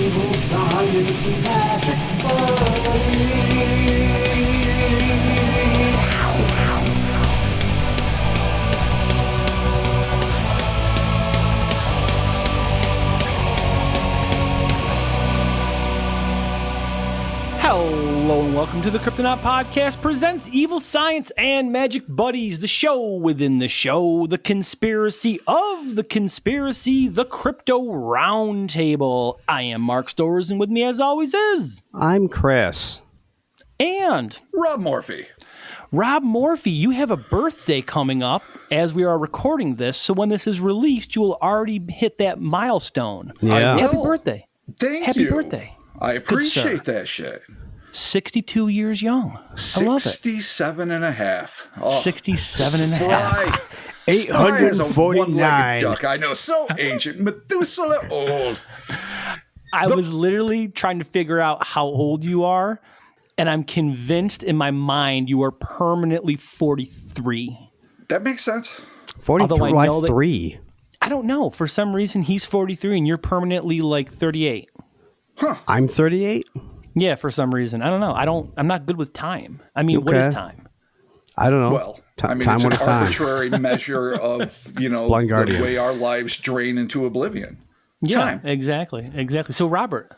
Evil science and magic buddies. Hello and welcome to the Kryptonaut Podcast presents Evil Science and Magic Buddies, the show within the show, the conspiracy of the conspiracy, the Crypto Roundtable. I am Mark Storrs, and with me as always is... I'm Chris. And... Rob Morphy. Rob Morphy, you have a birthday coming up as we are recording this, so when this is released, you will already hit that milestone. Yeah. Happy birthday. Thank Happy you. Happy birthday. I appreciate that shit. 62 years young. I love it. 67 and a half. Oh, 67 and a half. 849. Duck. I know, so ancient. Methuselah old. I was literally trying to figure out how old you are, and I'm convinced in my mind you are permanently 43. That makes sense. 43, why 3? I don't know. For some reason, he's 43, and you're permanently like 38. Huh. I'm 38? Yeah, for some reason. I don't know. I'm not good with time. I mean, what is time? I don't know. Well, I mean, time, it's what an is time? arbitrary measure of, Blind the Guardian. way our lives drain into oblivion. Yeah, Time. exactly. So, Robert,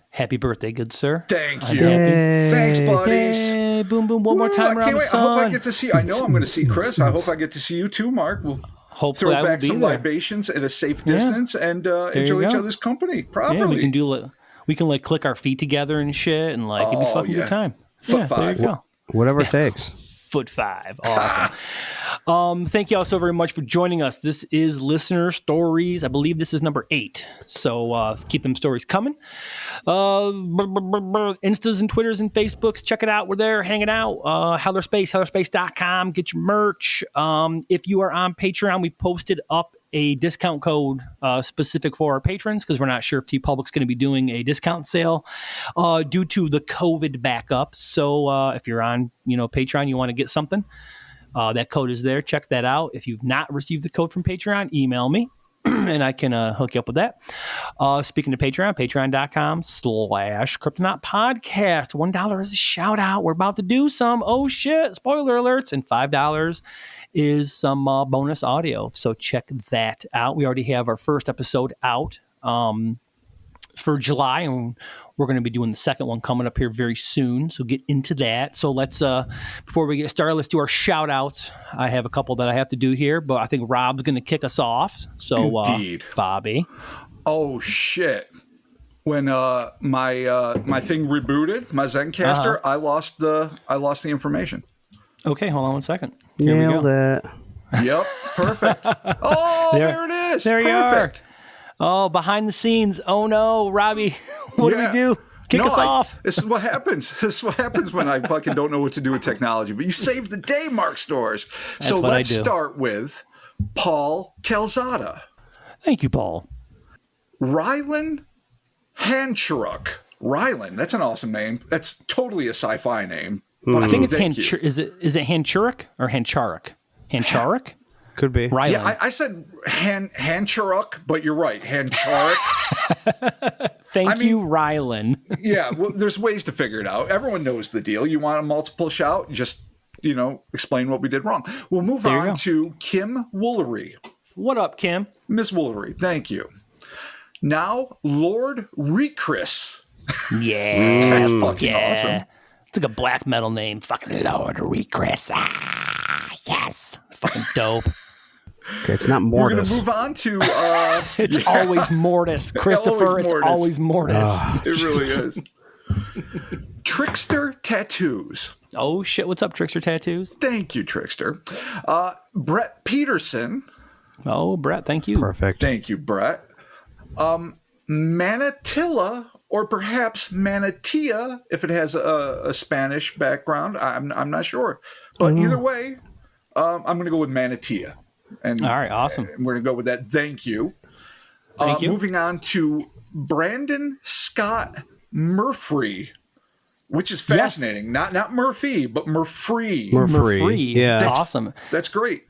happy birthday, good sir. Thank you. Yay. Thanks, buddies. Hey, boom, boom. One more time I around can't the wait. sun. I hope I get to see. I know I'm going to see Chris. I hope I get to see you too, Mark. We'll Hopefully throw I will back be some there. libations at a safe distance and enjoy you each go. other's company properly. Yeah, we can like click our feet together and shit, and like it'd be fucking good time. Foot There five. you go. Whatever it takes. Foot 5. Awesome. Thank you all so very much for joining us. This is Listener Stories. I believe this is number 8. So keep them stories coming. Instas and Twitters and Facebooks. Check it out. We're there hanging out. Hellerspace.com. Get your merch. If you are on Patreon, we posted up a discount code specific for our patrons because we're not sure if TeePublic's going to be doing a discount sale due to the COVID backup. So if you're on Patreon, you want to get something, that code is there. Check that out. If you've not received the code from Patreon, email me and I can hook you up with that. Speaking of Patreon, patreon.com/Kryptonaut Podcast. $1 is a shout out. We're about to do some, oh shit, spoiler alerts, and $5 is some bonus audio. So check that out. We already have our first episode out for July, and we're going to be doing the second one coming up here very soon. So get into that. So let's, before we get started, let's do our shout outs. I have a couple that I have to do here, but I think Rob's going to kick us off. So, Indeed. Bobby. Oh shit! When my thing rebooted, my Zencaster, I lost the information. Okay, hold on one second. Here Nailed we go. it. Yep, perfect. Oh, there it is. There Perfect. you are. Oh, behind the scenes. Oh no, Robbie, what do we do? Kick us off. This is what happens. This is what happens when I fucking don't know what to do with technology. But you saved the day, Mark Storrs. So what I let's do. start with Paul Calzada. Thank you, Paul. Rylan Hancharuk. Rylan, that's an awesome name. That's totally a sci-fi name. I think it's Thank you. Is it Hancharuk or Hancharuk? Hancharuk? Could be. Rylan. Yeah, I said Hancharuk, but you're right. Hancharuk. Thank you, Rylan. Yeah, well, there's ways to figure it out. Everyone knows the deal. You want a multiple shout, just, explain what we did wrong. We'll move on to Kim Woolery. What up, Kim? Miss Woolery, thank you. Now, Lord Recris. Yeah. That's fucking awesome. It's like a black metal name. Fucking Lord Recris. Ah, yes. Fucking dope. Okay, it's not We're going Mortis. to move on to... It's always Mortis. Christopher, it's always Mortis. It really is. Trickster Tattoos. Oh, shit. What's up, Trickster Tattoos? Thank you, Trickster. Brett Peterson. Oh, Brett, thank you. Perfect. Thank you, Brett. Manatilla, or perhaps Manatia, if it has a Spanish background. I'm not sure. But either way, I'm going to go with Manatia. And All right, awesome. We're going to go with that. Thank you. Thank you. Moving on to Brandon Scott Murphy, which is fascinating. Not Murphy, but Murphy. Murphy. Murphy. Yeah. That's awesome. That's great.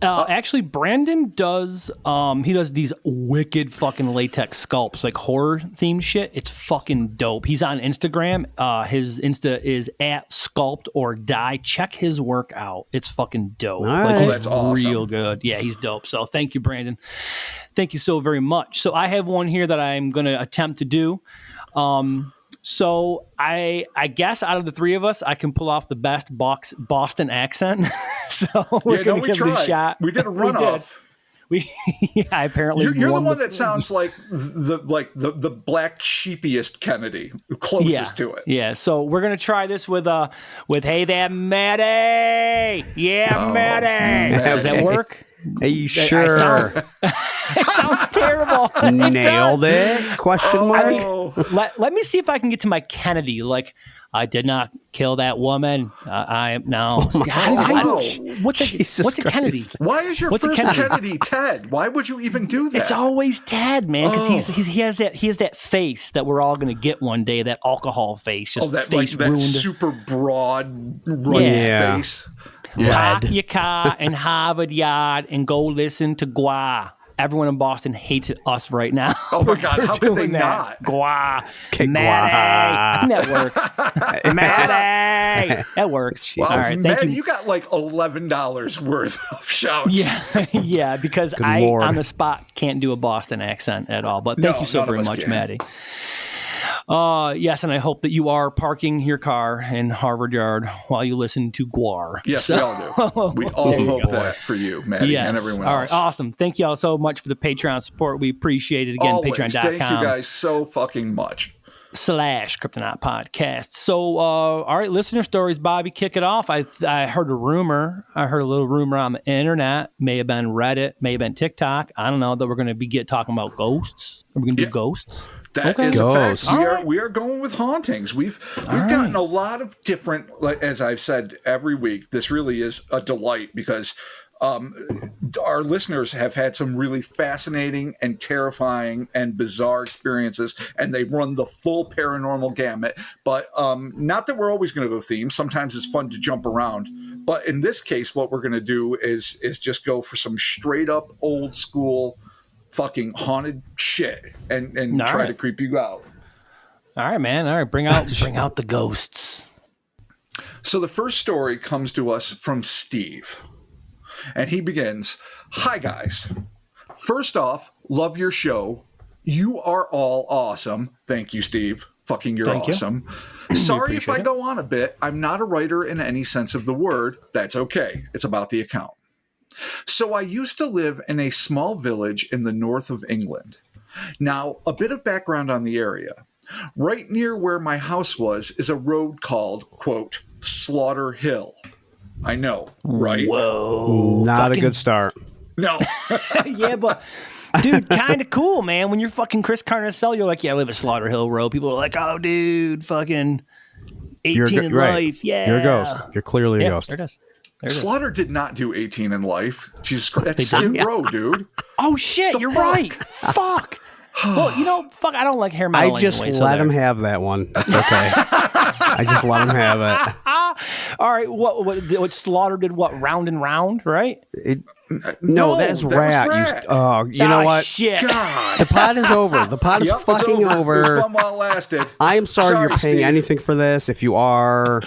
Actually, Brandon does. He does these wicked fucking latex sculpts, like horror themed shit. It's fucking dope. He's on Instagram. His Insta is @sculpt or die. Check his work out. It's fucking dope. All right. Like, Oh, he's that's awesome. real good. Yeah, he's dope. So thank you, Brandon. Thank you so very much. So I have one here that I'm going to attempt to do. So I guess out of the three of us, I can pull off the best Boston accent. So we're going to give it a shot. We did a runoff. Yeah, apparently You're the won one that sounds like the black sheepiest Kennedy, closest to it. Yeah, so we're gonna try this with "Hey there, Maddie." Yeah, Maddie. Does that work? Are you sure? It sounds terrible. Nailed it? Question mark? Let me see if I can get to my Kennedy. Like, I did not kill that woman. I am no. What's a Kennedy? Why is your What's a first Kennedy? Kennedy Ted? Why would you even do that? It's always Ted, man, because he has that face that we're all gonna get one day. That alcohol face, just that face that ruined. super broad running Yeah. face. Park your car in Harvard Yard and go listen to Gua. Everyone in Boston hates us right now. Oh my God, how could they doing that. not? Gua. Okay, Maddie. Gua. I think that works. Maddie. That works. Wow, All right, Maddie, thank you. you got like $11 worth of shouts. Yeah, because I Lord. on the spot can't do a Boston accent at all. But thank No, you so none of very us much, can. Maddie. Yes, and I hope that you are parking your car in Harvard Yard while you listen to Guar. Yes, we all do. We all hope that for you, Maddie, Yes. and everyone All else. right, awesome. Thank you all so much for the Patreon support. We appreciate it. Again, Always. Thank you patreon.com. guys so fucking much. /Kryptonite Podcast. So, all right, listener stories, Bobby, kick it off. I heard a rumor. I heard a little rumor on the internet. May have been Reddit, may have been TikTok. I don't know, that we're going to be talking about ghosts. Are we going to do ghosts? That is Ghosts. a fact. All right. We are going with hauntings. We've gotten a lot of different, like, as I've said every week, this really is a delight because our listeners have had some really fascinating and terrifying and bizarre experiences, and they run the full paranormal gamut. But not that we're always going to go theme. Sometimes it's fun to jump around. But in this case, what we're going to do is just go for some straight up old school fucking haunted shit and try to creep you out. All right, man. All right, bring out the ghosts. So the first story comes to us from Steve. And he begins, "Hi, guys. First off, love your show. You are all awesome." Thank you, Steve. Fucking you're Thank you. awesome. Sorry if I appreciate it. go on a bit. I'm not a writer in any sense of the word. That's okay. It's about the account. So I used to live in a small village in the north of England. Now, a bit of background on the area. Right near where my house was is a road called, quote, Slaughter Hill. I know, right? Whoa. Not a good start. No. Yeah, but dude, kind of cool, man. When you're fucking Chris Carnacelle, you're like, yeah, I live at Slaughter Hill Road. People are like, oh, dude, fucking 18 in right. life. Yeah. You're a ghost. You're clearly a ghost. There it is. There it is. Slaughter did not do 18 in life. Jesus Christ. That's They did? Skid Row, dude. Oh, shit. You're fuck? right. Fuck. Well, fuck, I don't like hair metal I just anyway, let him have that one. That's okay. I just let him have it. All right, what Slaughter did? What, Round and Round, right? No, that's that was Rat. Rat. You know what? Shit. God. The pod is over. The pod is Yep, it's fucking It was over. fun while it lasted. I am sorry you're paying Steve. anything for this. If you are,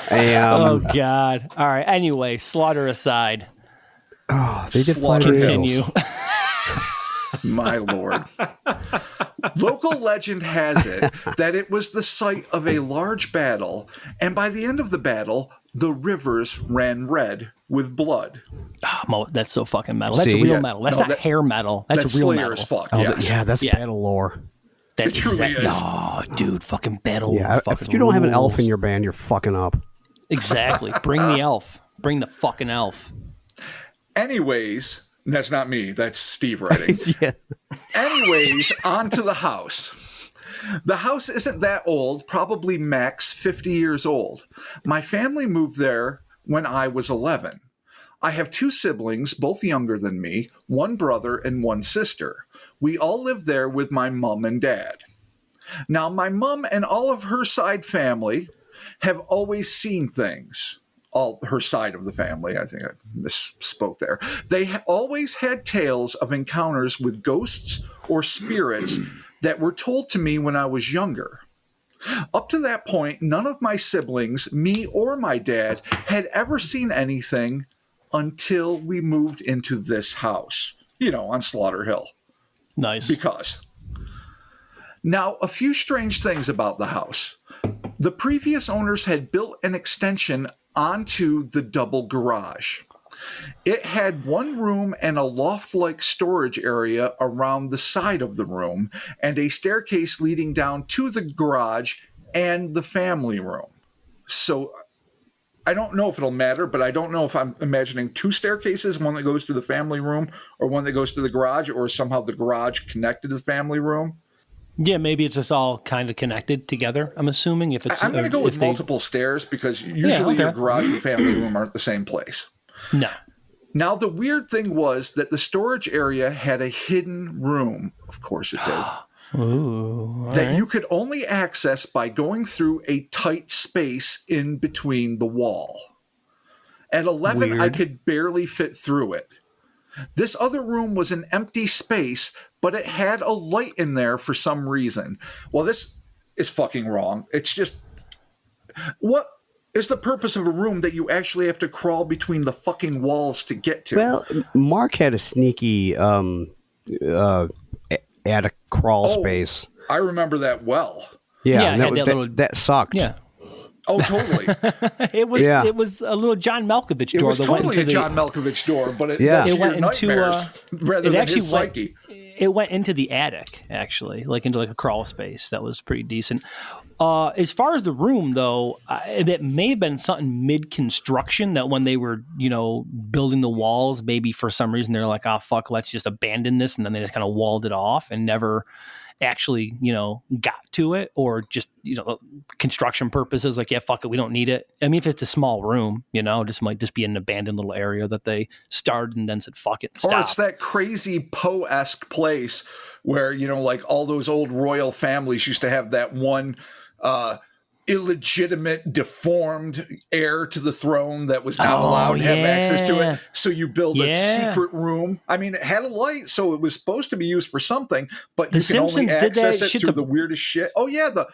Oh God. All right. Anyway, Slaughter aside, they did Slaughter fly continue. My lord. Local legend has it that it was the site of a large battle, and by the end of the battle, the rivers ran red with blood. That's so fucking metal. That's See? real Yeah. metal. That's No, not that- hair metal. That's real Slayer metal. as fuck. Oh, Yes. yeah, that's Yeah. battle lore. That's It truly is. Oh, dude, fucking battle. Yeah, fucking if you don't have an elf in rules. your band, you're fucking up. Exactly. Bring the elf. Bring the fucking elf. Anyways, that's not me. That's Steve writing. Yeah. Anyways, on to the house. The house isn't that old, probably max 50 years old. My family moved there when I was 11. I have two siblings, both younger than me, one brother and one sister. We all live there with my mom and dad. Now, my mom and all of her side family have always seen things. all her side of the family. I think I misspoke there. They always had tales of encounters with ghosts or spirits that were told to me when I was younger. Up to that point, none of my siblings, me or my dad, had ever seen anything until we moved into this house, on Slaughter Hill. Nice. Because. Now, a few strange things about the house. The previous owners had built an extension onto the double garage. It had one room and a loft-like storage area around the side of the room and a staircase leading down to the garage and the family room. So I don't know if it'll matter, but I don't know if I'm imagining two staircases, one that goes to the family room or one that goes to the garage, or somehow the garage connected to the family room. Yeah, maybe it's just all kind of connected together, I'm assuming. I'm going to go with multiple stairs because usually your garage and family room aren't the same place. No. Now, the weird thing was that the storage area had a hidden room. Of course it did. Ooh, that you could only access by going through a tight space in between the wall. At 11, Weird. I could barely fit through it. This other room was an empty space, but it had a light in there for some reason. Well, this is fucking wrong. It's just, what is the purpose of a room that you actually have to crawl between the fucking walls to get to? Well, Mark had a sneaky attic crawl space. I remember that well. Yeah, it had that sucked. Yeah. Oh, totally. It was a little John Malkovich door. It was totally a John Malkovich door, but it went into nightmares rather than his psyche. It went into the attic, actually, into a crawl space. That was pretty decent. As far as the room, though, it may have been something mid-construction that when they were, building the walls, maybe for some reason they're like, oh, fuck, let's just abandon this. And then they just kind of walled it off and never actually, got to it, or just, construction purposes, like, yeah, fuck it, we don't need it. I mean, if it's a small room, just might just be an abandoned little area that they started and then said, fuck it, and stop. Or it's that crazy Poe-esque place where, all those old royal families used to have that one illegitimate, deformed heir to the throne that was not allowed to have access to it. So you build a secret room. I mean, it had a light, so it was supposed to be used for something, but you can only access it through the weighest shit. Oh, yeah, the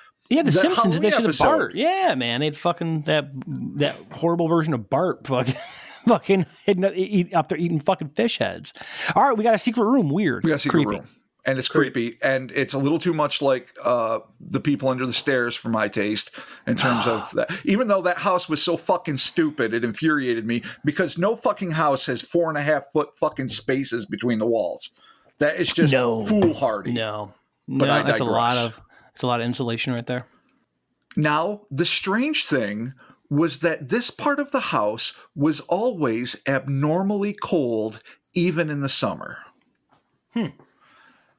Simpsons did that shit to episode. Bart. Yeah, man, they'd fucking that horrible version of Bart fucking up there eating fucking fish heads. All right, we got a secret room. Weird. We got a secret room. And it's creepy, and it's a little too much like the people under the stairs for my taste in terms of that. Even though that house was so fucking stupid, it infuriated me because no fucking house has 4.5 foot fucking spaces between the walls. That is just foolhardy. But I digress. It's a lot of insulation right there. Now, the strange thing was that this part of the house was always abnormally cold, even in the summer.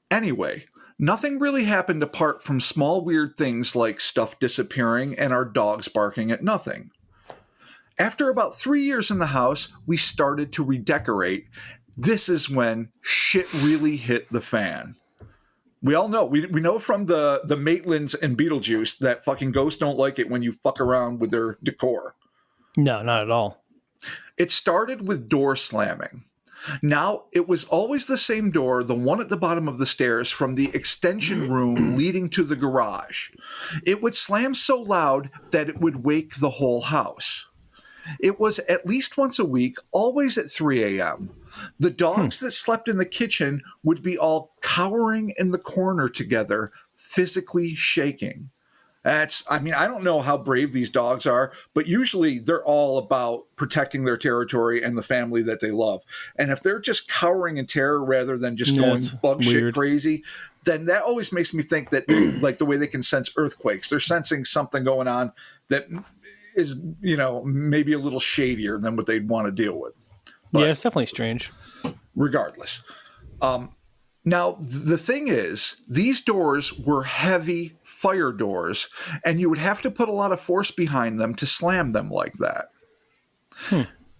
Anyway, nothing really happened apart from small weird things like stuff disappearing and our dogs barking at nothing. After about 3 years in the house, we started to redecorate. This is when shit really hit the fan. We all know, we know from the Maitlands and Beetlejuice that fucking ghosts don't like it when you fuck around with their decor. No, not at all. It started with door slamming. Now, it was always the same door, the one at the bottom of the stairs from the extension room leading to the garage. It would slam so loud that it would wake the whole house. It was at least once a week, always at 3 a.m. The dogs that slept in the kitchen would be all cowering in the corner together, physically shaking. I don't know how brave these dogs are, but usually they're all about protecting their territory and the family that they love. And if they're just cowering in terror rather than just going bug shit crazy, then that always makes me think that like the way they can sense earthquakes, they're sensing something going on that is, maybe a little shadier than what they'd want to deal with. But it's definitely strange. Regardless. Now, the thing is, these doors were heavy fire doors, and you would have to put a lot of force behind them to slam them like that.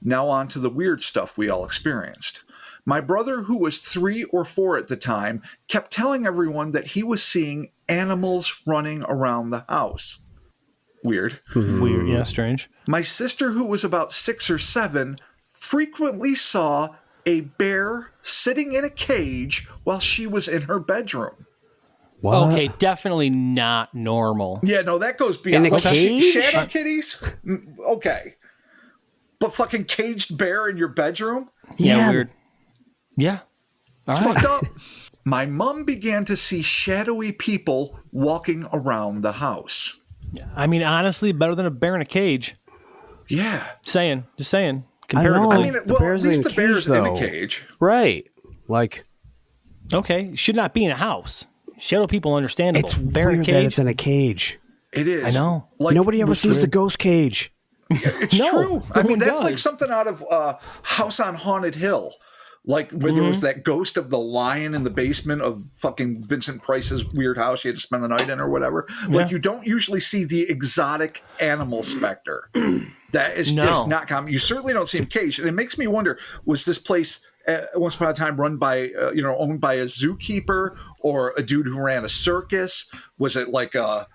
Now on to the weird stuff we all experienced. My brother, who was 3 or 4 at the time, kept telling everyone that he was seeing animals running around the house. weird. Weird. Yeah, strange. My sister, who was about 6 or 7, frequently saw a bear sitting in a cage while she was in her bedroom. What? Okay, definitely not normal. Yeah, no, that goes beyond. In a cage? Shadow kitties? Okay. But fucking caged bear in your bedroom? Yeah, weird. Yeah. It's fucked up. My mom began to see shadowy people walking around the house. I mean, honestly, better than a bear in a cage. Yeah. Just saying. I don't Comparatively. know. I mean, The well, at bear's least in the a bear's cage, in a though. cage. Right. Like, Okay, should not be in a house. Shadow people, understandable. it's Bear in a weird that cage. it's in a cage. It is. I know. Like, Nobody ever sees the ghost cage. It's No, true. I no mean, one that's like does. something out of House on Haunted Hill. Like where there was that ghost of the lion in the basement of fucking Vincent Price's weird house you had to spend the night in or whatever. Like you don't usually see the exotic animal specter. That is just not common. You certainly don't see him caged. And it makes me wonder, was this place once upon a time run by, owned by a zookeeper or a dude who ran a circus? Was it like a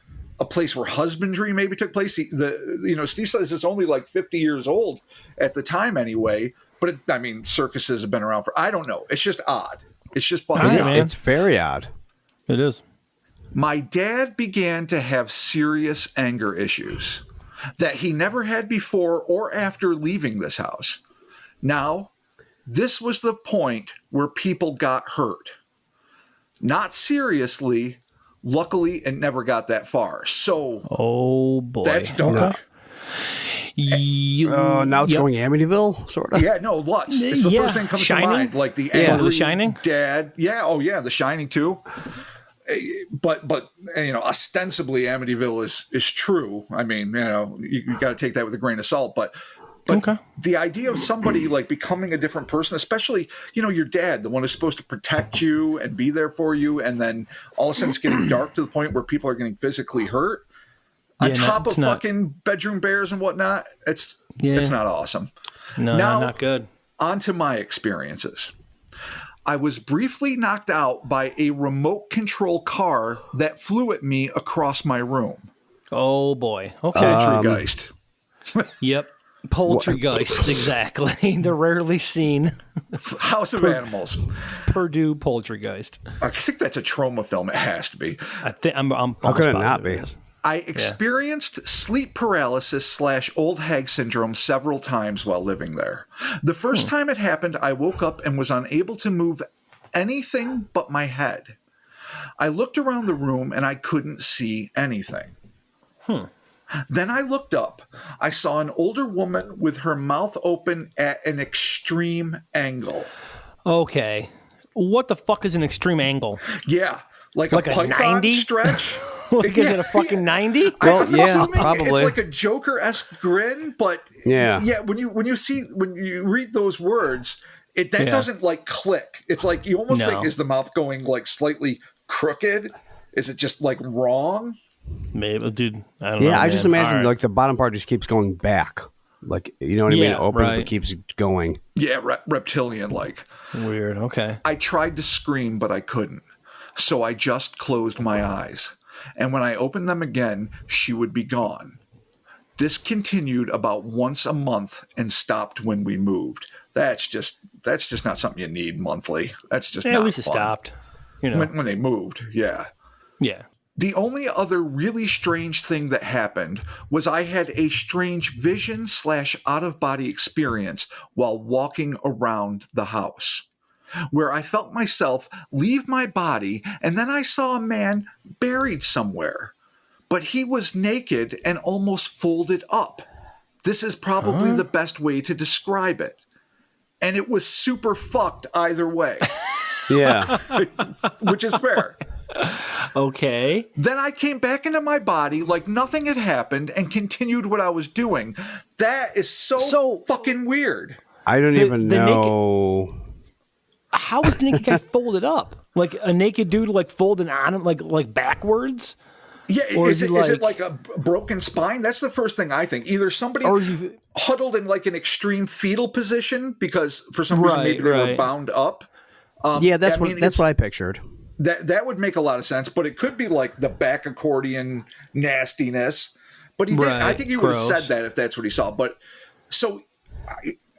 place where husbandry maybe took place? Steve says it's only like 50 years old at the time anyway. But circuses have been around for, I don't know. It's just odd. It's just fucking All right, odd. man. It's very odd. It is. My dad began to have serious anger issues that he never had before or after leaving this house. Now, this was the point where people got hurt. Not seriously. Luckily, it never got that far. So, Oh boy, that's dark. Now it's going Amityville, sort of. Yeah, no, Lutz. It's the first thing that comes Shining? to mind. Like the Yeah. angry The Shining? dad. Yeah, oh yeah, The Shining too. But ostensibly Amityville is true. I mean, you got to take that with a grain of salt. But Okay. the idea of somebody like becoming a different person, especially your dad, the one who's supposed to protect you and be there for you, and then all of a sudden it's getting dark to the point where people are getting physically hurt. On top of fucking bedroom bears and whatnot, it's not awesome. No, Now, not good. On to my experiences. I was briefly knocked out by a remote control car that flew at me across my room. Oh boy. Okay. Poltergeist. Yep. Poltergeists, exactly. They're rarely seen. House of Animals. Purdue poltergeist. I think that's a trauma film. It has to be. I think I'm How could it not be? I experienced sleep paralysis / old hag syndrome several times while living there. The first time it happened, I woke up and was unable to move anything but my head. I looked around the room and I couldn't see anything. Then I looked up. I saw an older woman with her mouth open at an extreme angle. Okay. What the fuck is an extreme angle? Yeah, like Like a a python 90? stretch. Like, is it a fucking 90? Well, I'm yeah, assuming probably. It's like a Joker-esque grin, but Yeah. When you read those words, that Yeah. doesn't like click. It's like you almost No. think, is the mouth going like slightly crooked? Is it just like wrong? Maybe, dude. I don't know. Yeah, I just man. imagine All right. like the bottom part just keeps going back. Like, you know what I mean? Yeah, It opens right. but keeps going. Yeah, reptilian like. Weird. Okay. I tried to scream, but I couldn't. So I just closed my eyes. And when I opened them again, she would be gone. This continued about once a month and stopped when we moved. That's just not something you need monthly. That's just not At least it fun. stopped. When they moved, yeah. Yeah. The only other really strange thing that happened was I had a strange vision / out-of-body experience while walking around the house, where I felt myself leave my body, and then I saw a man buried somewhere. But he was naked and almost folded up. This is probably the best way to describe it. And it was super fucked either way, Yeah. which is fair. Okay. Then I came back into my body like nothing had happened and continued what I was doing. That is so fucking weird. I don't even the know. How is the naked guy folded up? Like a naked dude, like folding on him, like backwards? Yeah, Or is is it he like a broken spine? That's the first thing I think. Either somebody Or is he- huddled in like an extreme fetal position because for some reason maybe they were Right. bound up. Yeah, that's I mean, what I pictured. That would make a lot of sense, but it could be like the back accordion nastiness. But he did. I Right, think he would have gross. said that if that's what he saw. But so,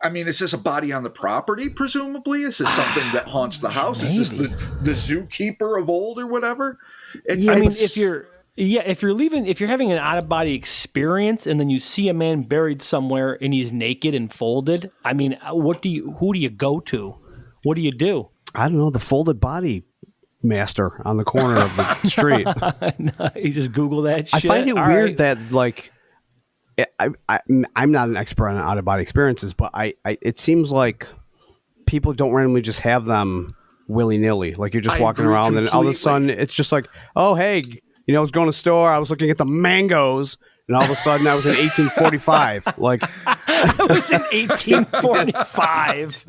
I mean, is this a body on the property? Presumably, is this something that haunts the house? Is this the zookeeper of old or whatever? I mean, if you're having an out of body experience and then you see a man buried somewhere and he's naked and folded, I mean, who do you go to? What do you do? I don't know, the folded body master on the corner of the street. You just Google that shit. I find it All weird right. that, like, I'm not an expert on out of body experiences, but it seems like people don't randomly just have them willy nilly. Like, you're just I walking agree around and all of a completely. sudden it's just like, oh, hey, I was going to the store, I was looking at the mangoes, and all of a sudden I was in 1845. Like, I was in 1845.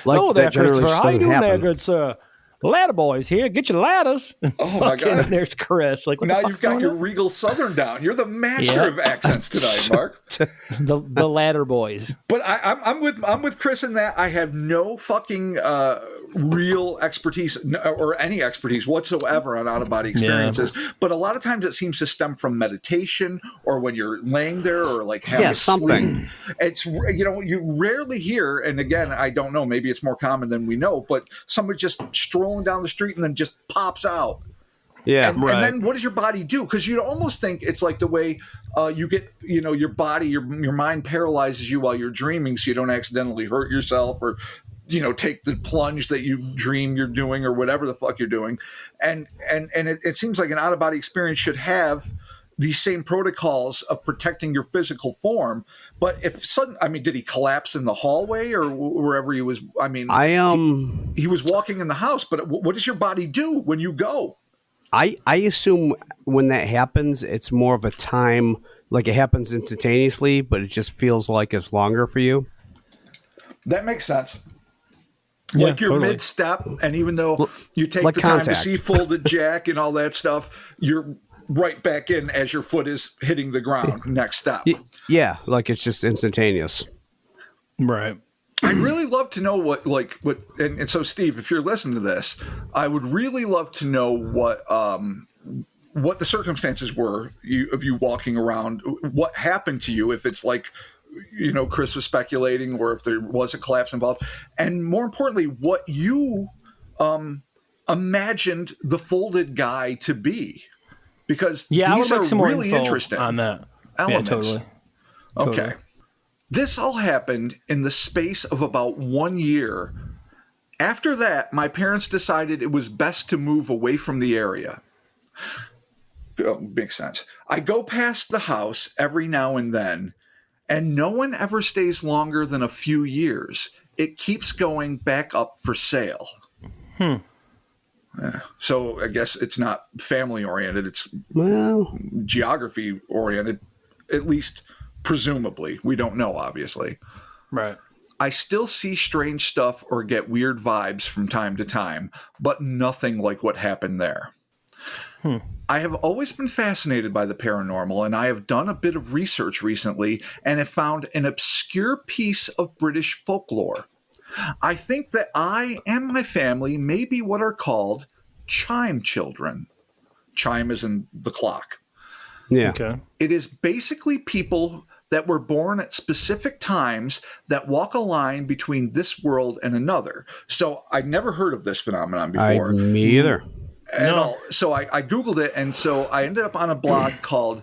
Oh, there, that generally Christopher. just How you doesn't doing there? happen. It's ladder boys here. Get your ladders. Oh my Fucking, God. there's Chris. Like, what now the you've fuck's got going your on? regal Southern down. You're the master Yeah. of accents tonight, Mark. The ladder boys. But I'm with Chris in that I have no fucking real expertise or any expertise whatsoever on out of body experiences. But a lot of times it seems to stem from meditation or when you're laying there or like having something. sleep. It's you rarely hear, and again I don't know, maybe it's more common than we know, but somebody just strolling down the street and then just pops out. yeah, And then what does your body do? Because you almost think it's like the way you get, your body, your mind paralyzes you while you're dreaming so you don't accidentally hurt yourself or, take the plunge that you dream you're doing or whatever the fuck you're doing. And it seems like an out-of-body experience should have these same protocols of protecting your physical form. But did he collapse in the hallway or wherever he was? I mean, he was walking in the house, but what does your body do when you go? I assume when that happens, it's more of a time, like it happens instantaneously, but it just feels like it's longer for you. That makes sense. Yeah, Like you're totally. mid-step, and even though you take like the time contact. to see folded jack and all that stuff, you're right back in as your foot is hitting the ground. Next step. Yeah, like it's just instantaneous. Right. I'd really love to know what, and so Steve, if you're listening to this, I would really love to know what the circumstances were of you walking around, what happened to you, if it's like, Chris was speculating, or if there was a collapse involved, and more importantly, what you imagined the folded guy to be, because Yeah, I would these like are some more really info interesting on that. elements. Yeah, totally. Okay. Totally. This all happened in the space of about 1 year. After that, my parents decided it was best to move away from the area. Oh, makes sense. I go past the house every now and then, and no one ever stays longer than a few years. It keeps going back up for sale. So I guess it's not family oriented. It's geography oriented, at least presumably. We don't know, obviously. Right. I still see strange stuff or get weird vibes from time to time, but nothing like what happened there. I have always been fascinated by the paranormal, and I have done a bit of research recently and have found an obscure piece of British folklore. I think that I and my family may be what are called chime children. Chime is in the clock. Yeah. Okay. It is basically people that were born at specific times that walk a line between this world and another. So I'd never heard of this phenomenon before. Me either. At all. So I Googled it, and so I ended up on a blog called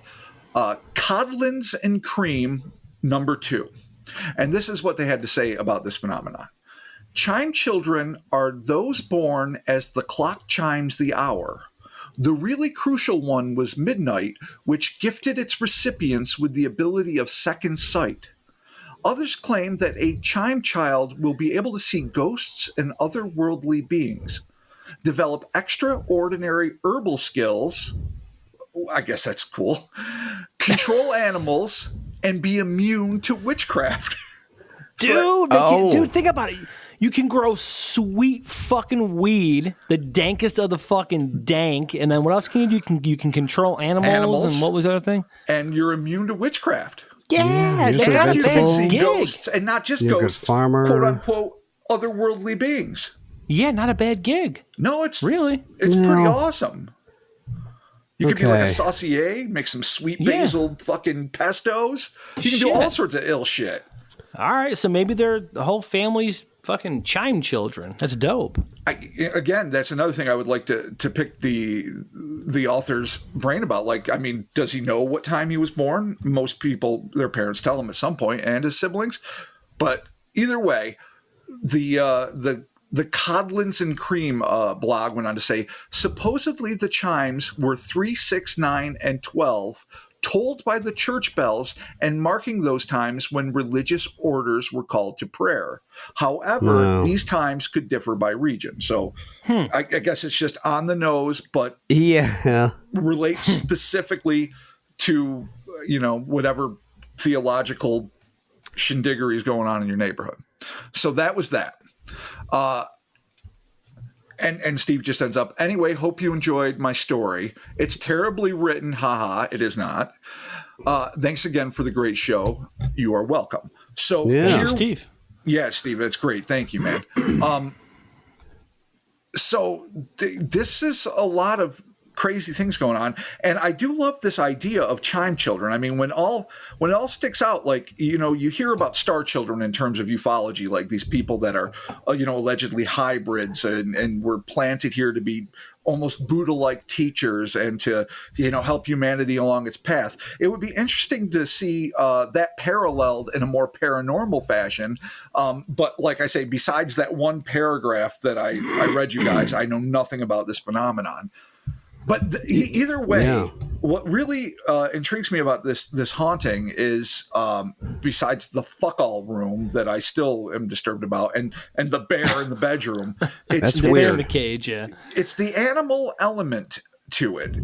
Codlins and Cream #2. And this is what they had to say about this phenomenon. Chime children are those born as the clock chimes the hour. The really crucial one was midnight, which gifted its recipients with the ability of second sight. Others claim that a chime child will be able to see ghosts and other worldly beings, develop extraordinary herbal skills, I guess that's cool, control animals, and be immune to witchcraft. Dude, think about it. You can grow sweet fucking weed, the dankest of the fucking dank, and then what else can you do? You can control animals, and what was the other thing? And you're immune to witchcraft. Yeah, you're that's so not a You bad can see gig. ghosts, and not just You're a good ghosts, farmer. quote unquote, otherworldly beings. Yeah, not a bad gig. No, it's Really? it's pretty awesome. You could be like a saucier, make some sweet basil fucking pestos. You can do all sorts of ill shit. All right, so maybe the whole family's fucking chime children. That's dope. Again, that's another thing I would like to pick the author's brain about. Like, I mean, does he know what time he was born? Most people, their parents tell them at some point, and his siblings. But either way, the Codlins and Cream blog went on to say, supposedly the chimes were 3, 6, 9, and 12, tolled by the church bells and marking those times when religious orders were called to prayer. However, these times could differ by region. So I guess it's just on the nose, but relates specifically to, whatever theological shindiggery is going on in your neighborhood. So that was that. And Steve just ends up, anyway, hope you enjoyed my story. It's terribly written. Haha, it is not. Thanks again for the great show. You are welcome. So Steve. Yeah, Steve, that's great. Thank you, man. This is a lot of crazy things going on, and I do love this idea of chime children. I mean, when it all sticks out, like, you hear about star children in terms of ufology, like these people that are allegedly hybrids and were planted here to be almost Buddha-like teachers and to help humanity along its path. It would be interesting to see that paralleled in a more paranormal fashion, but like I say, besides that one paragraph that I read you guys, I know nothing about this phenomenon. But either way, what really intrigues me about this haunting is, besides the fuck all room that I still am disturbed about, and the bear in the bedroom, it's the bear in the cage. Yeah, it's the animal element to it,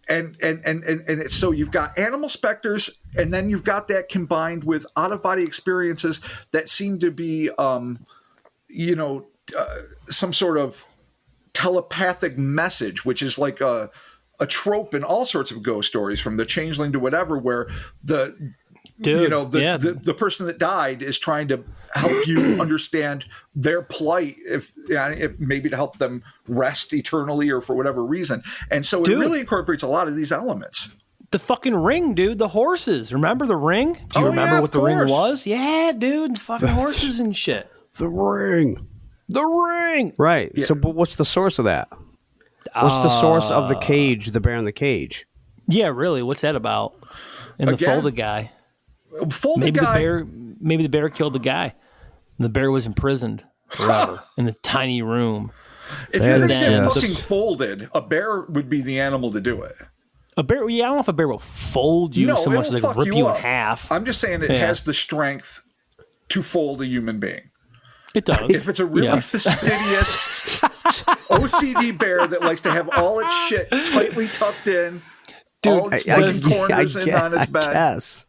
and it's so you've got animal specters, and then you've got that combined with out of body experiences that seem to be, some sort of telepathic message, which is like a trope in all sorts of ghost stories, from the changeling to whatever, where the person that died is trying to help you understand their plight, if maybe to help them rest eternally or for whatever reason. And so it really incorporates a lot of these elements. The fucking ring, dude. The horses. Remember the ring? Do you remember what the ring was? Yeah, dude. Fucking horses and shit. The ring. The ring. Right. Yeah. So, but what's the source of that? What's the source of the cage, the bear in the cage? Yeah, really. What's that about? And the folded guy. Maybe the bear killed the guy. And the bear was imprisoned forever in the tiny room. If you're going to get fucking folded, a bear would be the animal to do it. A bear? Yeah, I don't know if a bear will fold you so much as like rip you in half. I'm just saying it has the strength to fold a human being. It does. If it's a really fastidious OCD bear that likes to have all its shit tightly tucked in, all its fucking corners in on its bed. Yes.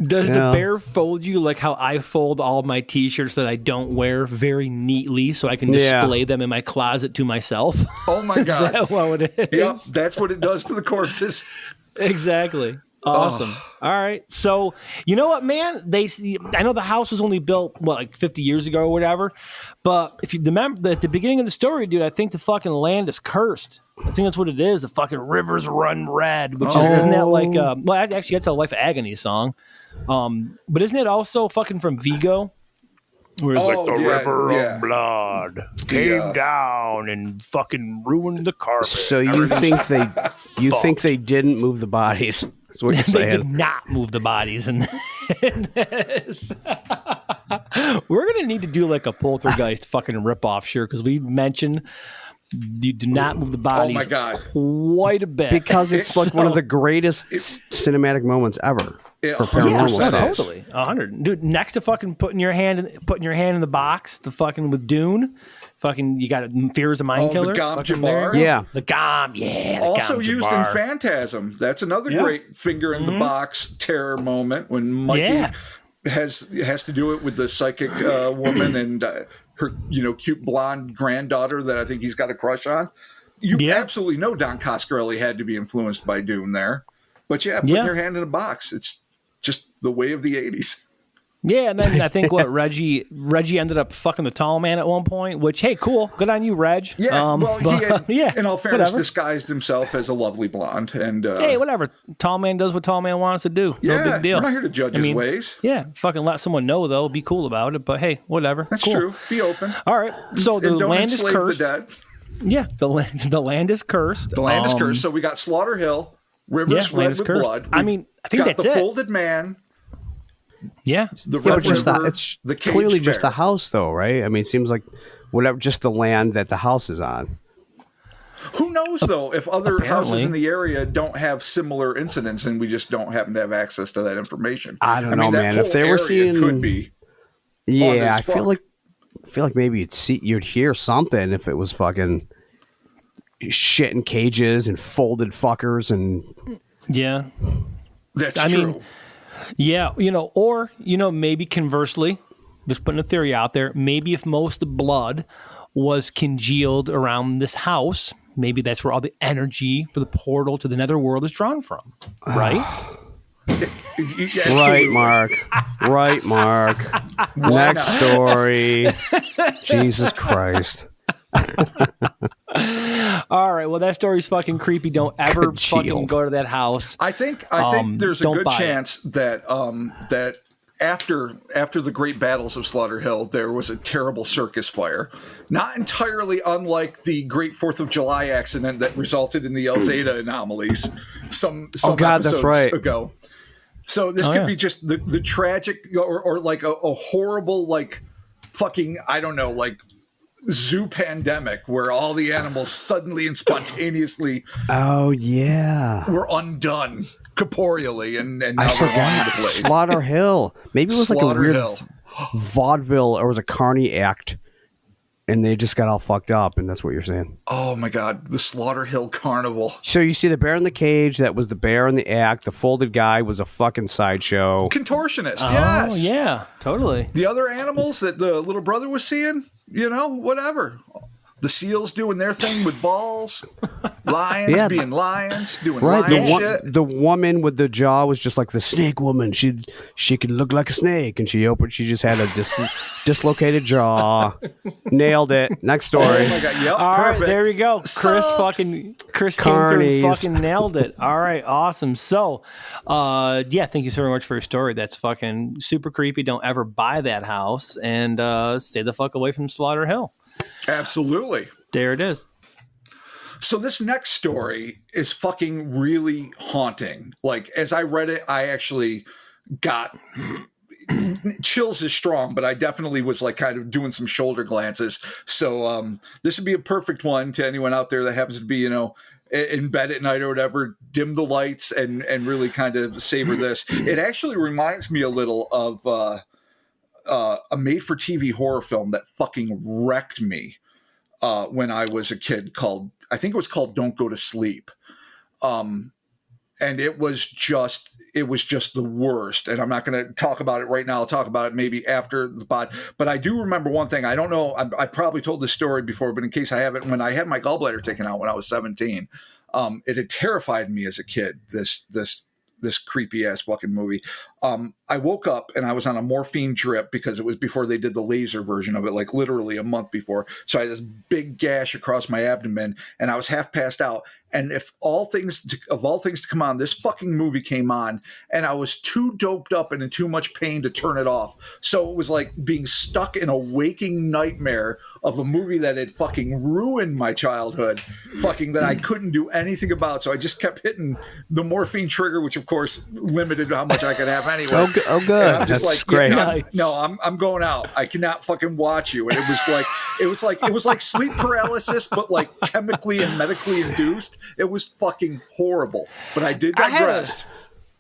Does the bear fold you like how I fold all my T-shirts that I don't wear very neatly so I can display them in my closet to myself? Oh my God. Is that what it is? Yep, that's what it does to the corpses. Exactly. Awesome. All right. So, you know what, man? I know the house was only built, like 50 years ago or whatever. But if you remember at the beginning of the story, dude, I think the fucking land is cursed. I think that's what it is. The fucking rivers run red, which isn't that like, actually, that's a Life of Agony song. But isn't it also fucking from Vigo? Where it's like the river of blood came down and fucking ruined the carpet. So you think they didn't move the bodies? That's what you're saying. They did not move the bodies in this. We're gonna need to do like a poltergeist fucking ripoff, sure, because we mentioned you do not move the bodies. Oh my God, quite a bit, because it's like one of the greatest cinematic moments ever. For paranormal stuff. Totally, 100, dude. Next to fucking putting your hand in the box, the fucking with Dune, fucking you got Fear is a Mind Killer. The Gom Jabbar. Yeah, the Gom. Yeah, also used in Phantasm. That's another great finger in the box terror moment when Mikey has to do it with the psychic woman and her cute blonde granddaughter that I think he's got a crush on. You absolutely know Don Coscarelli had to be influenced by Dune there, but putting your hand in a box, it's just the way of the 80s. Yeah, and then I think Reggie ended up fucking the tall man at one point, which, hey, cool. Good on you, Reg. Yeah, well, he had, yeah, in all fairness, whatever. disguised himself as a lovely blonde. And Hey, whatever. Tall man does what tall man wants to do. No yeah, big deal. we're not here to judge his ways. Yeah, fucking let someone know, though. Be cool about it. But hey, whatever. That's cool. true. Be open. All right. So the And don't land is enslave cursed. the dead. Yeah, the land is cursed. The land is cursed. So we got Slaughter Hill, rivers land red is with cursed. blood. I mean, I think got that's the it. folded man. Yeah. The Yeah, red but just river, it's the caged clearly just bear. the house, though, right? I mean, it seems like whatever, just the land that the house is on. Who knows, though, if other houses Apparently. in the area don't have similar incidents and we just don't happen to have access to that information. I don't know, that man. If whole they were area seeing- could be. Yeah, as I feel fuck. like maybe you'd hear something if it was fucking shit in cages and folded fuckers and Yeah. That's I true. mean, yeah, or, maybe conversely, just putting a theory out there, maybe if most blood was congealed around this house, maybe that's where all the energy for the portal to the netherworld is drawn from, right? Right, Mark. Right, Mark. Next story. Jesus Christ. All right, well, that story's fucking creepy. Don't ever fucking Congealed. go to that house. I think there's a don't good buy it. chance that that after the great battles of Slaughter Hill, there was a terrible circus fire, not entirely unlike the Great 4th of July accident that resulted in the El Zeta anomalies some God, that's episodes right. ago. So this could yeah. be just the tragic or like a horrible like fucking I don't know like zoo pandemic where all the animals suddenly and spontaneously Oh, yeah. were undone corporeally and now I they're on forgot. the blade. Slaughter Hill. Maybe it was like a Slaughter weird Hill. vaudeville or it was a carny act and they just got all fucked up, and that's what you're saying. Oh my God, the Slaughter Hill Carnival. So you see the bear in the cage, that was the bear in the act. The folded guy was a fucking sideshow. Contortionist, Oh, yes. yeah, totally. The other animals that the little brother was seeing, whatever. The seals doing their thing with balls. Lions Yeah. being lions, doing Right, lion shit. the woman with the jaw was just like the snake woman. She could look like a snake, and she just had a dislocated jaw. Nailed it. Next story. Oh my God, yep, All right, perfect. there we go. Chris came through Carnies. and fucking nailed it. All right, awesome. So, yeah, thank you so much for your story. That's fucking super creepy. Don't ever buy that house, and stay the fuck away from Slaughter Hill. Absolutely. There it is. So this next story is fucking really haunting. Like, as I read it, I actually got chills is strong, but I definitely was like kind of doing some shoulder glances. So this would be a perfect one to anyone out there that happens to be, in bed at night or whatever, dim the lights and really kind of savor this. It actually reminds me a little of a made-for-TV horror film that fucking wrecked me when I was a kid I think it was called Don't Go to Sleep. And it was just the worst. And I'm not going to talk about it right now. I'll talk about it maybe after the pod. But I do remember one thing. I don't know. I probably told this story before, but in case I haven't, when I had my gallbladder taken out when I was 17, it had terrified me as a kid, this creepy ass fucking movie. I woke up and I was on a morphine drip because it was before they did the laser version of it, like literally a month before. So I had this big gash across my abdomen and I was half passed out. And of all things to come on, this fucking movie came on and I was too doped up and in too much pain to turn it off. So it was like being stuck in a waking nightmare of a movie that had fucking ruined my childhood, fucking that I couldn't do anything about. So I just kept hitting the morphine trigger, which of course limited how much I could have anyway. Oh, good. And I'm just That's like, great. Nice. I'm going out. I cannot fucking watch you. And it was like sleep paralysis, but like chemically and medically induced. It was fucking horrible. But I did digress.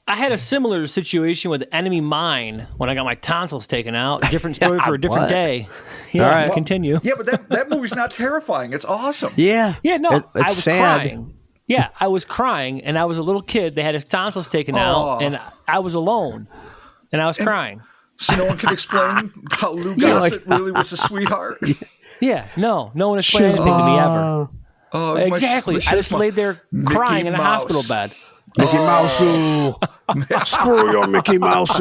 I had a similar situation with Enemy Mine when I got my tonsils taken out. Different story for a different what? day. Yeah, All right. continue. Yeah, but that movie's not terrifying. It's awesome. Yeah. Yeah, no, It's I was sad. crying. Yeah, I was crying, and I was a little kid. They had his tonsils taken out, and I was alone, and I was crying. So no one can explain how Lou Yeah, Gossett really was a sweetheart. Yeah, no one explained anything to me ever. Oh, Exactly. I just laid there crying Mickey in a Mouse. hospital bed. Mickey Mouse. Screw your Mickey Mouse.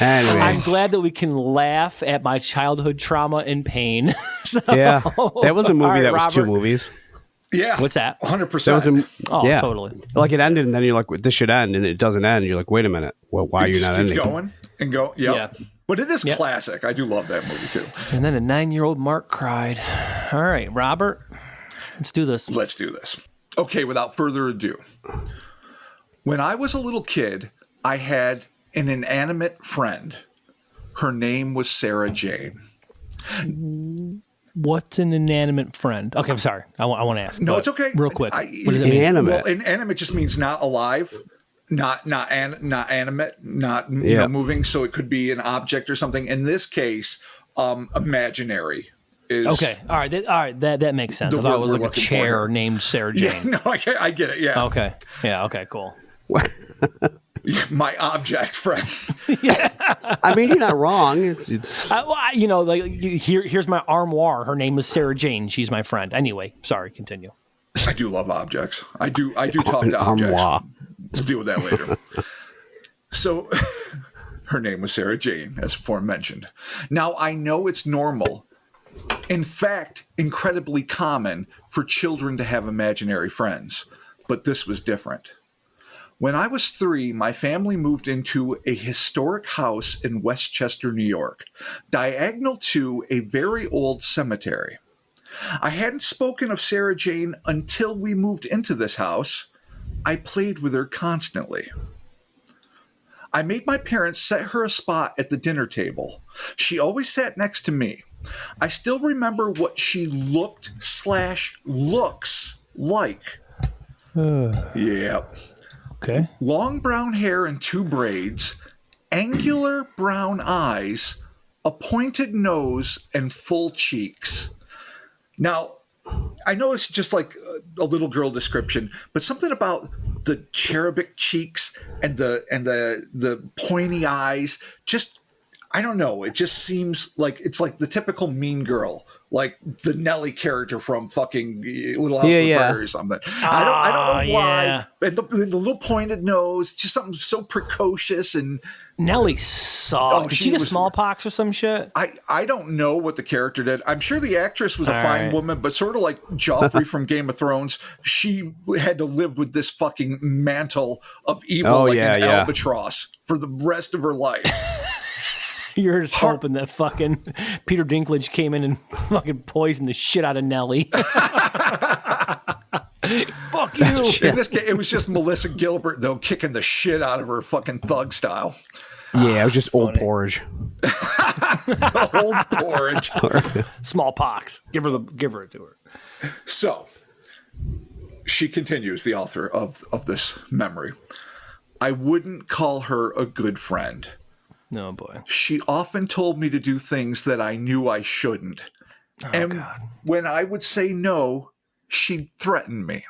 Anyway, I'm glad that we can laugh at my childhood trauma and pain. So, yeah, that was a movie all right, that was two Robert. movies. Yeah. What's that? 100%. That was a Oh, yeah, totally. Like it ended, and then you're like, "This should end," and it doesn't end. You're like, "Wait a minute, well, why are It you just not keeps ending?" going and go. Yep. Yeah. But it is Yep. classic. I do love that movie too. And then a 9-year-old Mark cried. All right, Robert, let's do this. Let's do this. Okay, without further ado. When I was a little kid, I had an inanimate friend. Her name was Sarah Jane. What's an inanimate friend? Okay, I'm sorry. I want to ask. No, but it's okay. Real quick. What does it mean? Inanimate. Well, inanimate just means not alive, not animate, not you know, moving. So it could be an object or something. In this case, imaginary is Okay. All right. That makes sense. The I thought it word was we're like a looking for chair here. named Sarah Yeah, Jane. no, I get it. Yeah, Okay. Yeah. Okay. Cool. my object friend. I mean, you're not wrong. It's here's my armoire. Her name is Sarah Jane. She's my friend. Anyway, sorry. Continue. I do love objects. I do talk an to objects. armoire. We'll deal with that later. So her name was Sarah Jane, as aforementioned. Now, I know it's normal, in fact, incredibly common for children to have imaginary friends, but this was different. When I was 3, my family moved into a historic house in Westchester, New York, diagonal to a very old cemetery. I hadn't spoken of Sarah Jane until we moved into this house. I played with her constantly. I made my parents set her a spot at the dinner table. She always sat next to me. I still remember what she looks like. Yeah. Okay. Long brown hair and 2 braids, angular brown eyes, a pointed nose, and full cheeks. Now, I know it's just like a little girl description, but something about the cherubic cheeks and the pointy eyes, just, I don't know. It just seems like it's like the typical mean girl, like the Nelly character from fucking Little House on the Prairie or something. I don't know why. Yeah. And the little pointed nose, just something so precocious and. Nelly sucked. Oh, Did she she get was- smallpox or some shit? I don't know what the character did. I'm sure the actress was a All fine right. woman, but sort of like Joffrey from Game of Thrones, she had to live with this fucking mantle of evil an albatross for the rest of her life. You're just hoping that fucking Peter Dinklage came in and fucking poisoned the shit out of Nelly. Fuck you. In this case, it was just Melissa Gilbert, though, kicking the shit out of her fucking thug style. Yeah, it was just old funny. porridge. Old porridge. Smallpox. Give her it to her. So, she continues, the author of this memory. I wouldn't call her a good friend. No boy. She often told me to do things that I knew I shouldn't. And God. when I would say no, she'd threaten me.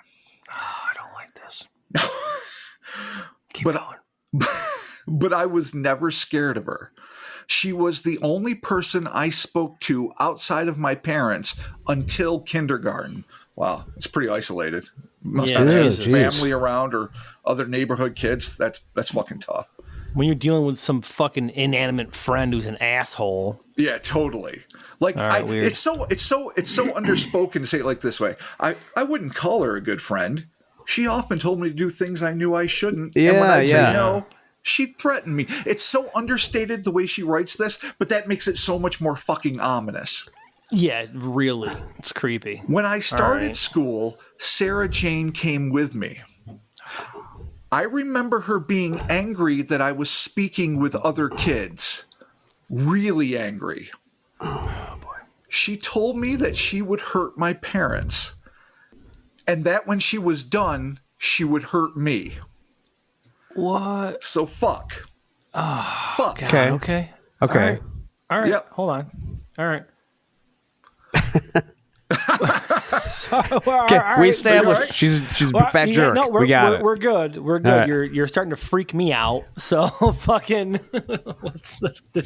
I don't like this. Keep But- going. But I was never scared of her. She was the only person I spoke to outside of my parents until kindergarten. Wow, it's pretty isolated. Must Yeah, not have Jesus. family around or other neighborhood kids. That's fucking tough. When you're dealing with some fucking inanimate friend who's an asshole. Yeah, totally. Like All right, weird. it's so underspoken to say it like this way. I wouldn't call her a good friend. She often told me to do things I knew I shouldn't. And when Yeah, I'd yeah. say no, she'd threaten me. It's so understated the way she writes this, but that makes it so much more fucking ominous. Yeah, really. It's creepy. When I started right. school, Sarah Jane came with me. I remember her being angry that I was speaking with other kids. Really angry. Oh boy. She told me that she would hurt my parents, and that when she was done, she would hurt me. What? So fuck. Fuck. God, Okay. Okay. Okay. All right. Yep. Hold on. All right. Okay, we established right. she's a fat yeah, jerk. No, we got it. We're good. We're good. All right. You're starting to freak me out. So fucking let's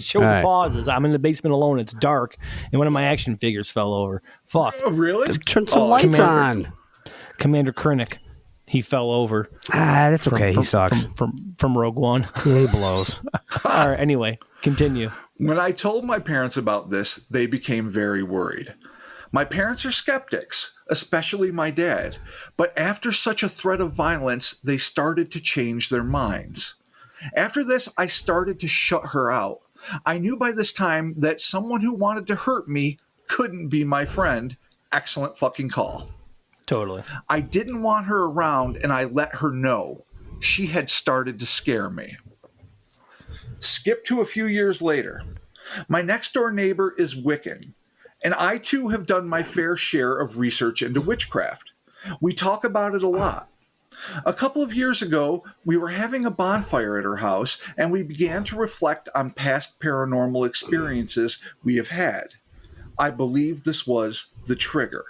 show the All right. pauses. I'm in the basement alone. It's dark, and one of my action figures fell over. Fuck. Oh, really? Turn some Oh, lights Commander. on. Commander Krennic. he fell over. That's okay. He sucks. From Rogue One. Yeah, he blows. All right. Anyway, continue. When I told my parents about this, they became very worried. My parents are skeptics, especially my dad, but after such a threat of violence, they started to change their minds. After this, I started to shut her out. I knew by this time that someone who wanted to hurt me couldn't be my friend. Excellent fucking call. Totally. I didn't want her around, and I let her know. She had started to scare me. Skip to a few years later. My next door neighbor is Wiccan, and I too have done my fair share of research into witchcraft. We talk about it a lot. A couple of years ago, we were having a bonfire at her house, and we began to reflect on past paranormal experiences we have had. I believe this was the trigger.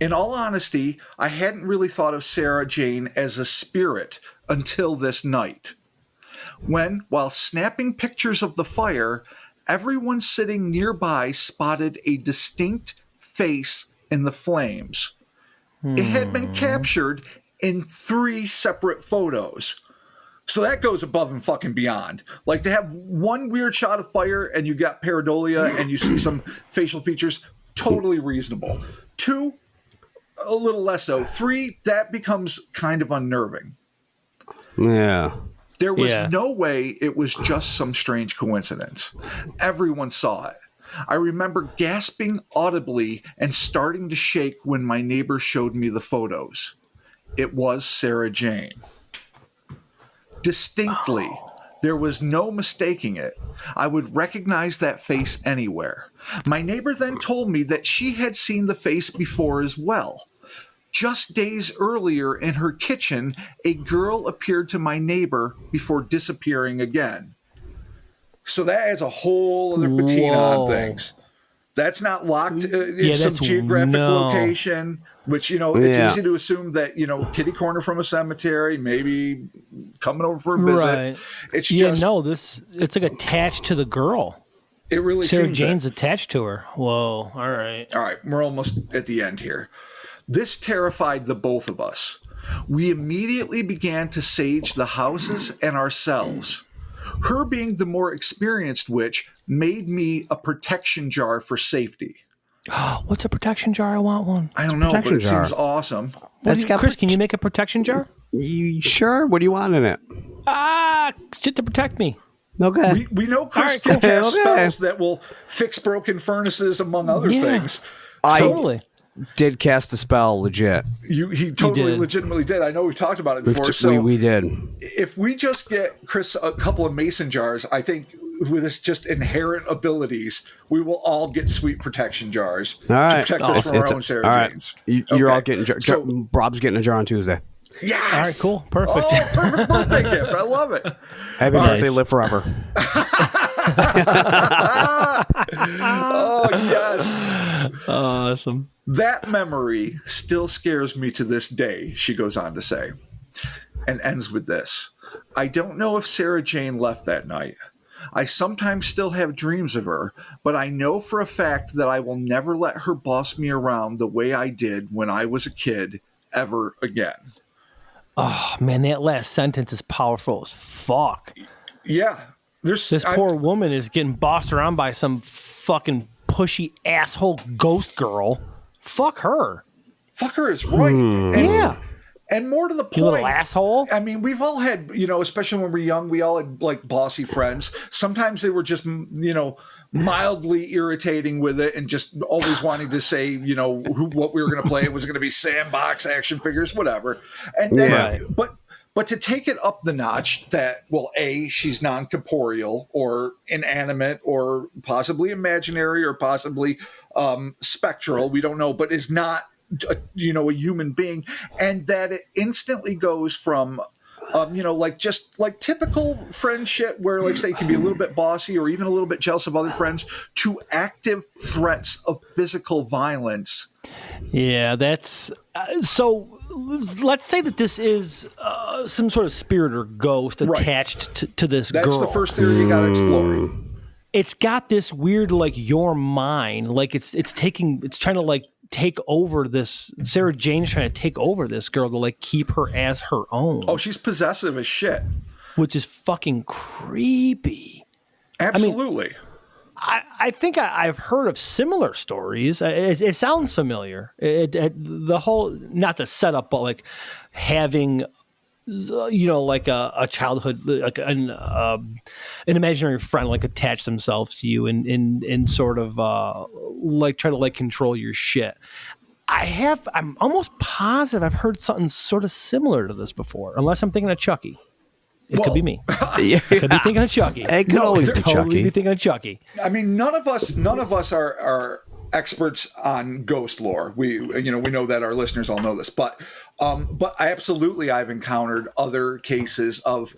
In all honesty, I hadn't really thought of Sarah Jane as a spirit until this night. When, while snapping pictures of the fire, everyone sitting nearby spotted a distinct face in the flames. It had been captured in 3 separate photos. So that goes above and fucking beyond. Like, to have one weird shot of fire and you got pareidolia and you see some facial features, totally reasonable. 2, a little less so. 3, that becomes kind of unnerving. Yeah. There was no way it was just some strange coincidence. Everyone saw it. I remember gasping audibly and starting to shake when my neighbor showed me the photos. It was Sarah Jane. Distinctly, there was no mistaking it. I would recognize that face anywhere. My neighbor then told me that she had seen the face before as well. Just days earlier in her kitchen, a girl appeared to my neighbor before disappearing again. So that adds a whole other patina on things. That's not locked in some geographic location, which, it's easy to assume that, kitty corner from a cemetery, maybe coming over for a visit. Right. It's just... it's like attached to the girl. It really Sarah seems Jane's attached to her. Whoa. All right. All right. We're almost at the end here. This terrified the both of us. We immediately began to sage the houses and ourselves. Her being the more experienced witch made me a protection jar for safety. What's a protection jar? I want one. I don't know, but it seems awesome. Chris, can you make a protection jar? Sure. What do you want in it? Shit to protect me. Okay. We know Chris can cast spells that will fix broken furnaces, among other things. Totally. Did cast a spell legit. He totally legitimately did. I know we've talked about it before. So we did. If we just get Chris a couple of mason jars, I think with his just inherent abilities, we will all get sweet protection jars to protect us from our own Sarah Janes. You're all getting Rob's getting a jar on Tuesday. Yes. All right, cool. Perfect. Oh, perfect birthday gift. I love it. Happy birthday, live forever. Oh, yes. Awesome. That memory still scares me to this day, she goes on to say, and ends with this. I don't know if Sarah Jane left that night. I sometimes still have dreams of her, but I know for a fact that I will never let her boss me around the way I did when I was a kid ever again. Oh, man, that last sentence is powerful as fuck. Yeah. This poor woman is getting bossed around by some fucking pushy asshole ghost girl. Fuck her. Fuck her is right. And more to the point, you little asshole. I mean, we've all had, especially when we're young, we all had like bossy friends. Sometimes they were just, mildly irritating with it and just always wanting to say, what we were going to play. It was going to be sandbox, action figures, whatever. And then, but to take it up the notch that, well, A, she's non-corporeal or inanimate or possibly imaginary or possibly spectral. We don't know, but is not a human being, and that it instantly goes from just like typical friendship where like say can be a little bit bossy or even a little bit jealous of other friends to active threats of physical violence. Yeah, that's so let's say that this is some sort of spirit or ghost attached to this girl. That's the first theory you got to explore. It's got this weird like your mind, like it's trying to like take over this. Sarah Jane's trying to take over this girl to like keep her as her own. Oh, she's possessive as shit. Which is fucking creepy. Absolutely. I think I've heard of similar stories. It sounds familiar. The whole, not the setup, but like having, like a childhood, like an imaginary friend, like attach themselves to you and sort of like try to like control your shit. I'm almost positive I've heard something sort of similar to this before, unless I'm thinking of Chucky. It could be me. Could be thinking of Chucky. It could always be totally Chucky. be thinking of Chucky. I mean, none of us are experts on ghost lore. We know that our listeners all know this, but I've encountered other cases of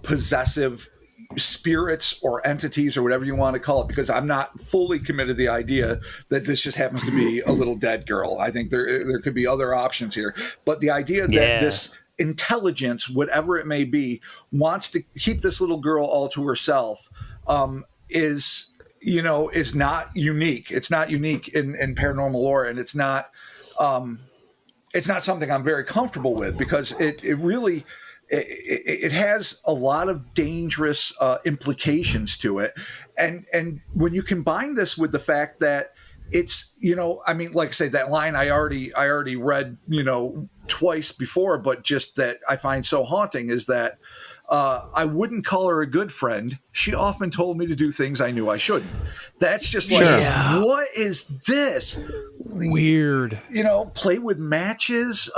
possessive spirits or entities or whatever you want to call it, because I'm not fully committed to the idea that this just happens to be a little dead girl. I think there could be other options here, but the idea that this intelligence, whatever it may be, wants to keep this little girl all to herself is not unique. It's not unique in paranormal lore, and it's not something I'm very comfortable with, because it really has a lot of dangerous implications to it, and when you combine this with the fact that it's, like I say, that line I already read, twice before, but just that I find so haunting is that I wouldn't call her a good friend. She often told me to do things I knew I shouldn't. That's just like, what is this? Weird. Play with matches,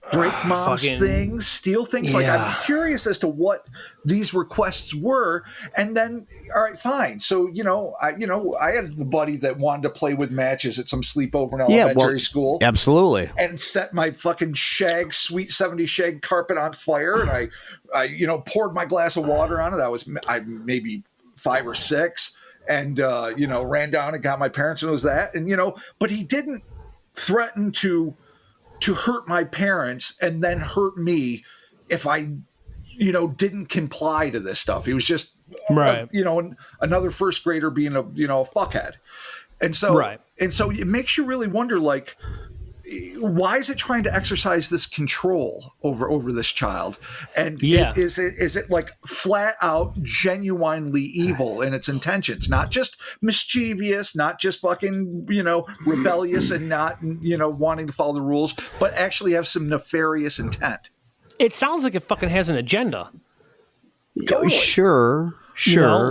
break mom's things, steal things. Like, I'm curious as to what these requests were. And then, all right, fine. So, I had the buddy that wanted to play with matches at some sleepover in elementary school. Absolutely. And set my fucking sweet 70s shag carpet on fire. And I poured my glass of water on it. I was maybe 5 or 6, and, ran down and got my parents, and it was that. And, but he didn't threaten to hurt my parents and then hurt me if I, didn't comply to this stuff. He was just, another first grader being a fuckhead. And so, it makes you really wonder, like, why is it trying to exercise this control over this child? And is it like flat out genuinely evil in its intentions, not just mischievous, not just fucking, rebellious and not, wanting to follow the rules, but actually have some nefarious intent? It sounds like it fucking has an agenda. Totally. Sure.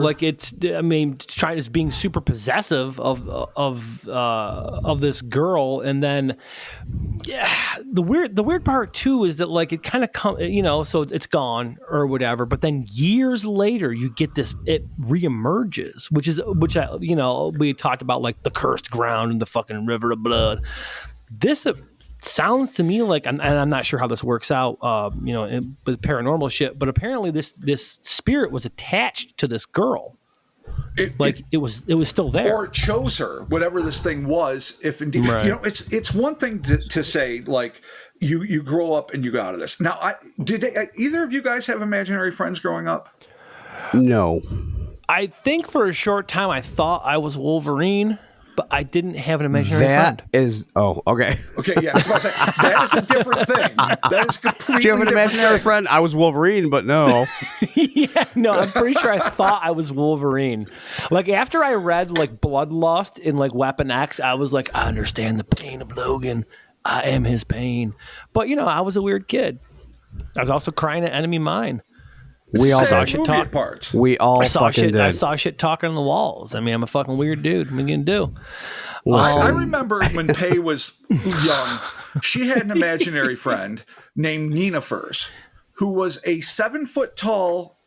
Like it's being super possessive of this girl, and then the weird part too is that like it kind of so it's gone or whatever, but then years later you get this, it reemerges, which we talked about, like the cursed ground and the fucking river of blood. This sounds to me like, and I'm not sure how this works out, with paranormal shit, but apparently this spirit was attached to this girl. It was still there, or it chose her, whatever this thing was. If indeed, it's one thing to say, like, you grow up and you go out of this. Now, did either of you guys have imaginary friends growing up? No. I think for a short time I thought I was Wolverine, but I didn't have an imaginary friend. Okay. Okay, yeah, I was about to say, that is a different thing. That is completely. Do you have an imaginary friend? I was Wolverine, but no. I'm pretty sure I thought I was Wolverine. Like, after I read, like, Bloodlust in, like, Weapon X, I was like, I understand the pain of Logan. I am his pain. But, I was a weird kid. I was also crying at Enemy Mine. We all saw shit talk. We all fucking did. I saw shit talking on the walls. I mean, I'm a fucking weird dude. What are you gonna do? I remember when Pei was young, she had an imaginary friend named Nina Furs, who was a 7-foot tall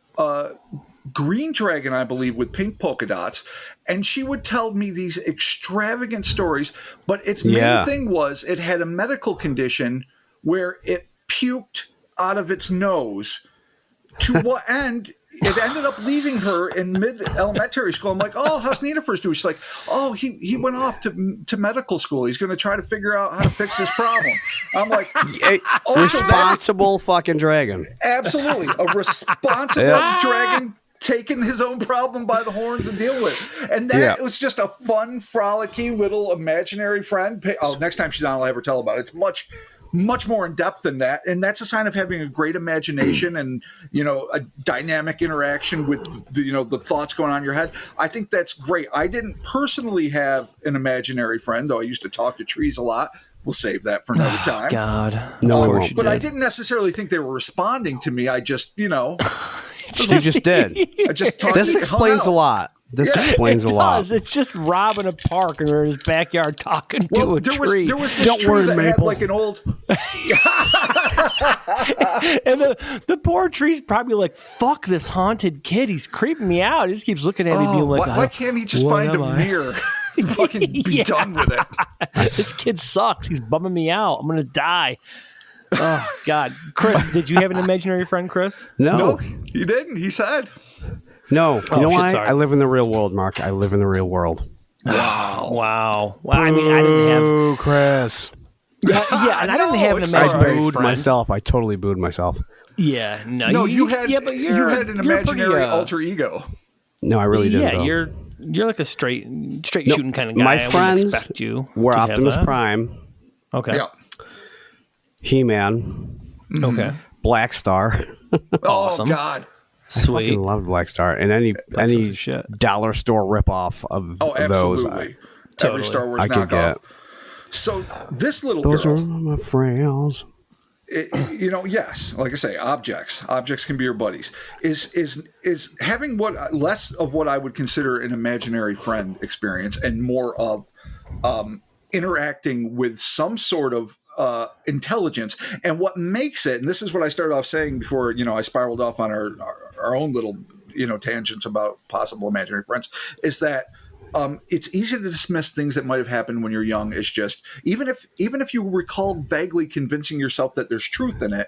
green dragon, I believe, with pink polka dots. And she would tell me these extravagant stories. But its main thing was it had a medical condition where it puked out of its nose. To what end? It ended up leaving her in mid-elementary school. I'm like, oh, how's Nina Furs doing? She's like, oh, he went off to medical school. He's going to try to figure out how to fix his problem. I'm like, responsible fucking dragon. Absolutely. A responsible dragon taken his own problem by the horns and deal with it. And that was just a fun, frolicky little imaginary friend. Oh, next time she's on, I'll have her tell about it. It's much more in depth than that, and that's a sign of having a great imagination and a dynamic interaction with the thoughts going on in your head. I think that's great. I didn't personally have an imaginary friend, though I used to talk to trees a lot. We'll save that for another time. God, no, of course you but did. I didn't necessarily think they were responding to me. I just you just did. I just talked. This explains a lot. This explains a lot. It's just Rob in a park and we're in his backyard talking to a tree. There was this Don't tree worry, that Maple. had like an old. And the poor tree's probably like, fuck this haunted kid. He's creeping me out. He just keeps looking at me being like, why can't he just what find am a I? mirror? Fucking be done with it. This kid sucks. He's bumming me out. I'm going to die. Oh, God. Chris, did you have an imaginary friend, Chris? No, he didn't. He said. No. Oh, You know shit, why? sorry. I live in the real world, Mark. I live in the real world. Wow. Well, I mean, I didn't have. Ooh, Chris. Yeah, and I didn't have an it's I imaginary booed friend. myself. I totally booed myself. Yeah, No, you had but you had an you're imaginary pretty, alter ego. No, I really didn't. Yeah, though. you're like a straight shooting kind of guy. My I wouldn't friends expect you were to have Optimus that. Prime, Okay. Yeah. He-Man, Okay. Black Star. Awesome. Oh God. I Sweet. fucking loved Black Star and any Black Star's the shit. dollar store ripoff of Oh, those. absolutely. Totally. Every Star Wars I could knockoff. get. So this little Those are girl, my friends. yes, like I say, objects can be your buddies. Is having less of what I would consider an imaginary friend experience and more of interacting with some sort of intelligence. And what makes it, and this is what I started off saying before, I spiraled off on our own little, tangents about possible imaginary friends, is that it's easy to dismiss things that might have happened when you're young. It's just, even if you recall vaguely convincing yourself that there's truth in it,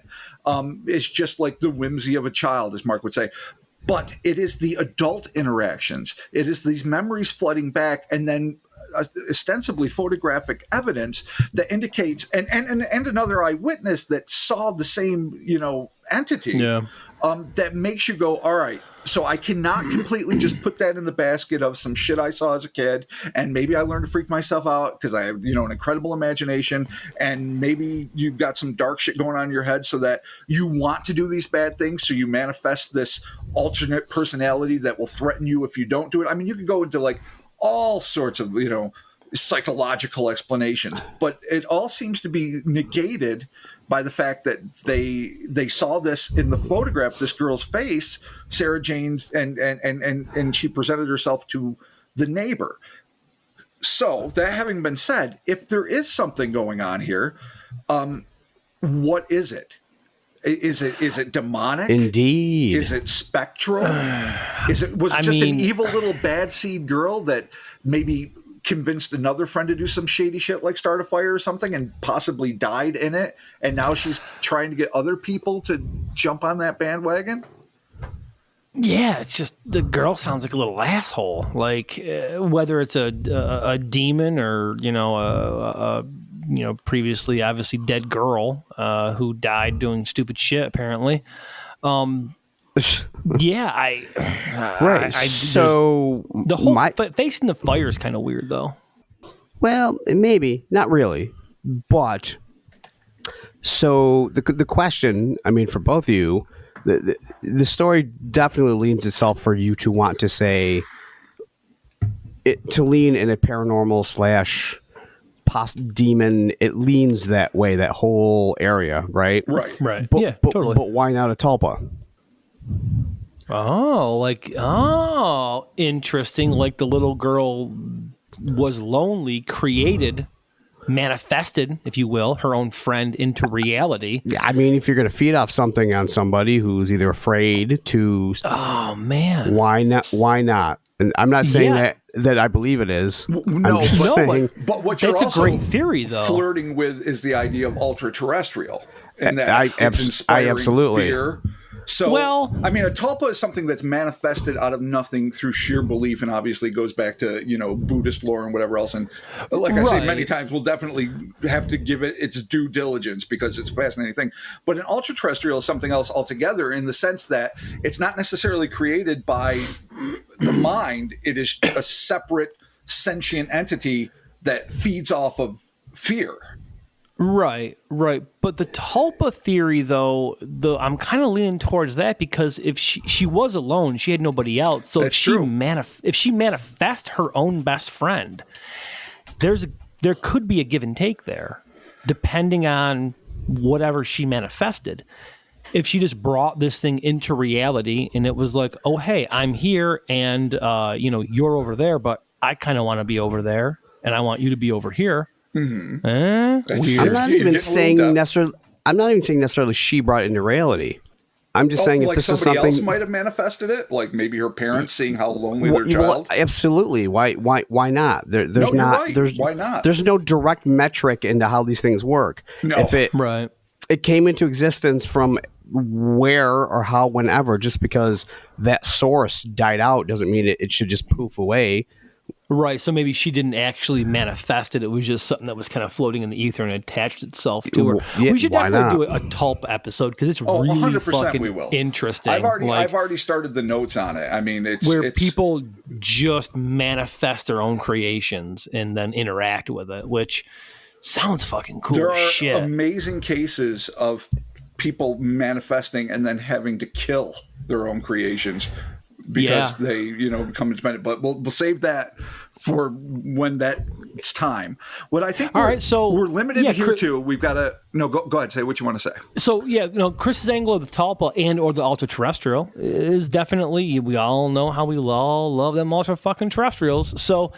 it's just like the whimsy of a child, as Mark would say. But it is the adult interactions. It is these memories flooding back, and then ostensibly photographic evidence that indicates, and another eyewitness that saw the same, entity. Yeah. That makes you go, all right, so I cannot completely just put that in the basket of some shit I saw as a kid, and maybe I learned to freak myself out because I have, an incredible imagination, and maybe you've got some dark shit going on in your head so that you want to do these bad things, so you manifest this alternate personality that will threaten you if you don't do it. I mean, you could go into like all sorts of, psychological explanations, but it all seems to be negated by the fact that they saw this in the photograph, this girl's face, Sarah Jane's, and she presented herself to the neighbor. So that having been said, if there is something going on here, what is it? Is it demonic? Indeed. Is it spectral? Was it just an evil little bad seed girl that maybe convinced another friend to do some shady shit like start a fire or something and possibly died in it, and now she's trying to get other people to jump on that bandwagon? Yeah, it's just the girl sounds like a little asshole. Like whether it's a demon or a previously obviously dead girl who died doing stupid shit apparently. Yeah, Right. So the whole facing the fire is kind of weird though. Well, maybe not really, but so the question, I mean, for both of you, the story definitely leans itself for you to want to say it, to lean in a paranormal / demon. It leans that way, that whole area, right? Right. But, Yeah, totally. But why not a tulpa? Interesting. Like the little girl was lonely, manifested, if you will, her own friend into reality. Yeah, I mean, if you're going to feed off something on somebody who's either afraid to, Oh man, why not? Why not? And I'm not saying that I believe it is. No, I'm just saying, but what you're that's a also great theory, though. flirting with is the idea of ultra terrestrial, and that I it's inspiring absolutely. fear. So, Well- I mean, a tulpa is something that's manifested out of nothing through sheer belief, and obviously goes back to, Buddhist lore and whatever else. And like I say Right. many times, we'll definitely have to give it its due diligence because it's a fascinating thing. But an ultra-terrestrial is something else altogether, in the sense that it's not necessarily created by the mind. It is a separate sentient entity that feeds off of fear. Right. But the tulpa theory, though, I'm kind of leaning towards that, because if she was alone, she had nobody else. So That's if she true. if she manifests her own best friend, there could be a give and take there, depending on whatever she manifested. If she just brought this thing into reality and it was like, oh, hey, I'm here and you're over there, but I kind of want to be over there and I want you to be over here. Mm-hmm. Weird. I'm not even saying necessarily she brought it into reality. I'm just saying if like this is somebody something else might have manifested it, like maybe her parents seeing how lonely their child. Absolutely. Why not? There's you're not. right. There's Why not? There's no direct metric into how these things work. No. If Right. it came into existence from where or how, whenever, just because that source died out doesn't mean it should just poof away. Right, so maybe she didn't actually manifest it. It was just something that was kind of floating in the ether and attached itself to her. Yeah, we should why definitely not? do a tulp episode, because it's 100% really we fucking will. interesting. I've already started the notes on it. I mean, it's people just manifest their own creations and then interact with it, which sounds fucking cool there as are shit. amazing cases of people manifesting and then having to kill their own creations because they become independent. But we'll save that for when it's time. What I think we're limited here too. We've got to go ahead, say what you want to say. So Chris's angle of the tulpa and or the ultra terrestrial is definitely, we all know how we all love them ultra fucking terrestrials. So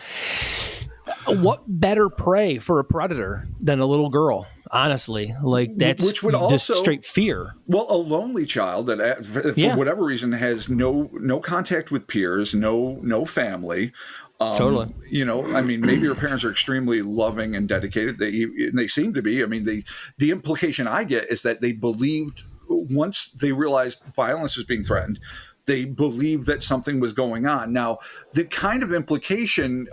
what better prey for a predator than a little girl? Honestly, like that's which would just also straight fear. Well, a lonely child that for whatever reason has no contact with peers, no family. Totally. I mean, maybe her parents are extremely loving and dedicated. They seem to be. I mean, the implication I get is that they believed, once they realized violence was being threatened, they believed that something was going on. Now, the kind of implication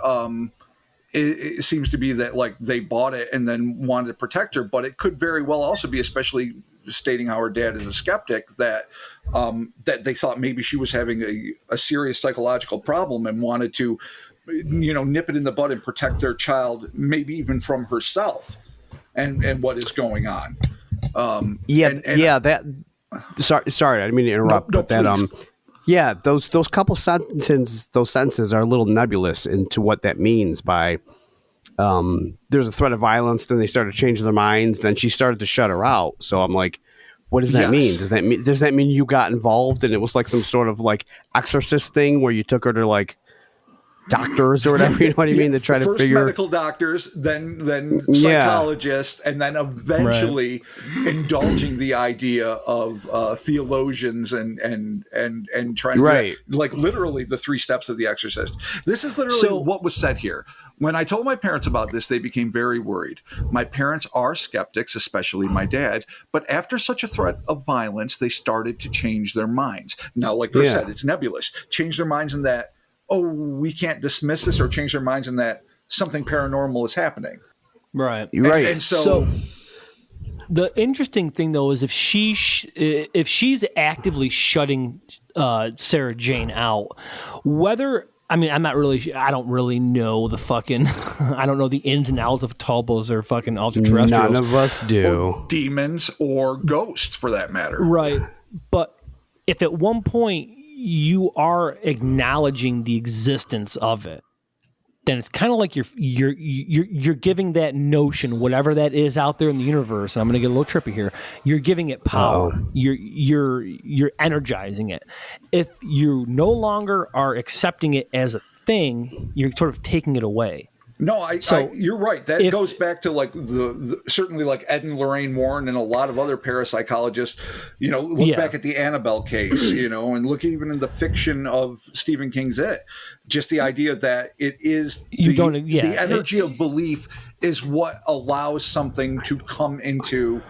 it seems to be that like they bought it and then wanted to protect her, but it could very well also be, especially stating how her dad is a skeptic, that that they thought maybe she was having a serious psychological problem and wanted to nip it in the bud and protect their child, maybe even from herself and what is going on. Sorry, I didn't mean to interrupt. No, but those couple sentences are a little nebulous into what that means by there's a threat of violence, then they started changing their minds, then she started to shut her out. So I'm like, what does that mean? Does that mean you got involved and it was like some sort of like exorcist thing where you took her to like doctors or whatever, you know what I mean, to try to first figure medical doctors, then psychologists, and then eventually indulging the idea of theologians and trying to get, like, literally the 3 steps of the exorcist. This is literally what was said here. When I told my parents about this, they became very worried. My parents are skeptics, especially my dad, but after such a threat of violence, they started to change their minds. Now, like Chris said, it's nebulous. Change their minds in that, we can't dismiss this, or change their minds in that something paranormal is happening. Right. And so the interesting thing, though, is if she's actively shutting Sarah Jane out, I don't really know the fucking, I don't know the ins and outs of tulpas or fucking ultra-terrestrials. None of us do. Or demons or ghosts, for that matter. Right. But if at one point you are acknowledging the existence of it, then it's kind of like you're giving that notion, whatever that is out there in the universe, and I'm going to get a little trippy here, you're giving it power. You're energizing it. If you no longer are accepting it as a thing, you're sort of taking it away. No, you're right. That goes back to like the certainly like Ed and Lorraine Warren and a lot of other parapsychologists. Look back at the Annabelle case, and look even in the fiction of Stephen King's It. Just the idea that it is the energy of belief is what allows something to come into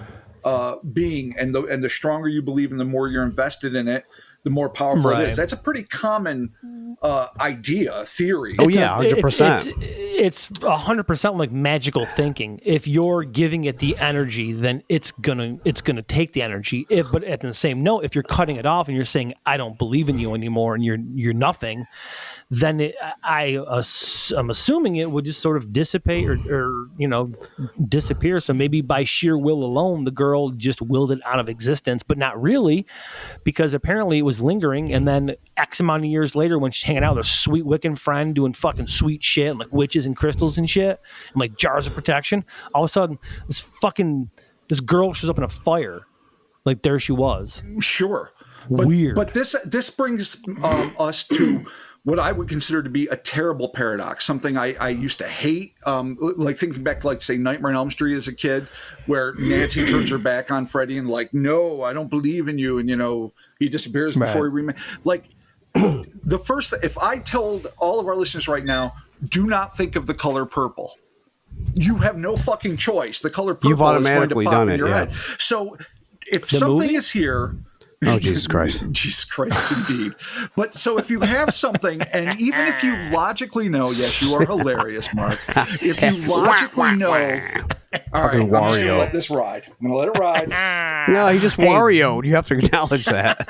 being, and the stronger you believe and the more you're invested in it, the more powerful it is. That's a pretty common theory. Oh yeah, 100%. It's 100% like magical thinking. If you're giving it the energy, then it's gonna take the energy. But at the same note, if you're cutting it off and you're saying I don't believe in you anymore and you're nothing, then I'm assuming it would just sort of dissipate or disappear. So maybe by sheer will alone, the girl just willed it out of existence, but not really, because apparently it was lingering. And then X amount of years later, when she's hanging out with her sweet Wiccan friend doing fucking sweet shit and like witches and crystals and shit and like jars of protection, all of a sudden this girl shows up in a fire. Like there she was. Sure. Weird. But this brings us to what I would consider to be a terrible paradox, something I used to hate, like thinking back to, like, say, Nightmare on Elm Street as a kid, where Nancy turns her back on Freddy and like, no, I don't believe in you. And, he disappears before he remakes. Like, if I told all of our listeners right now, do not think of the color purple, you have no fucking choice. The color purple You've automatically is going to pop done in it, your yeah. head. So if The something movie? is here... Oh, Jesus Christ. Jesus Christ, indeed. But so if you have something, and even if you logically know, yes, you are hilarious, Mark. If you logically know, all right, I'm just going to let this ride. I'm going to let it ride. No, he just Wario'd. You have to acknowledge that.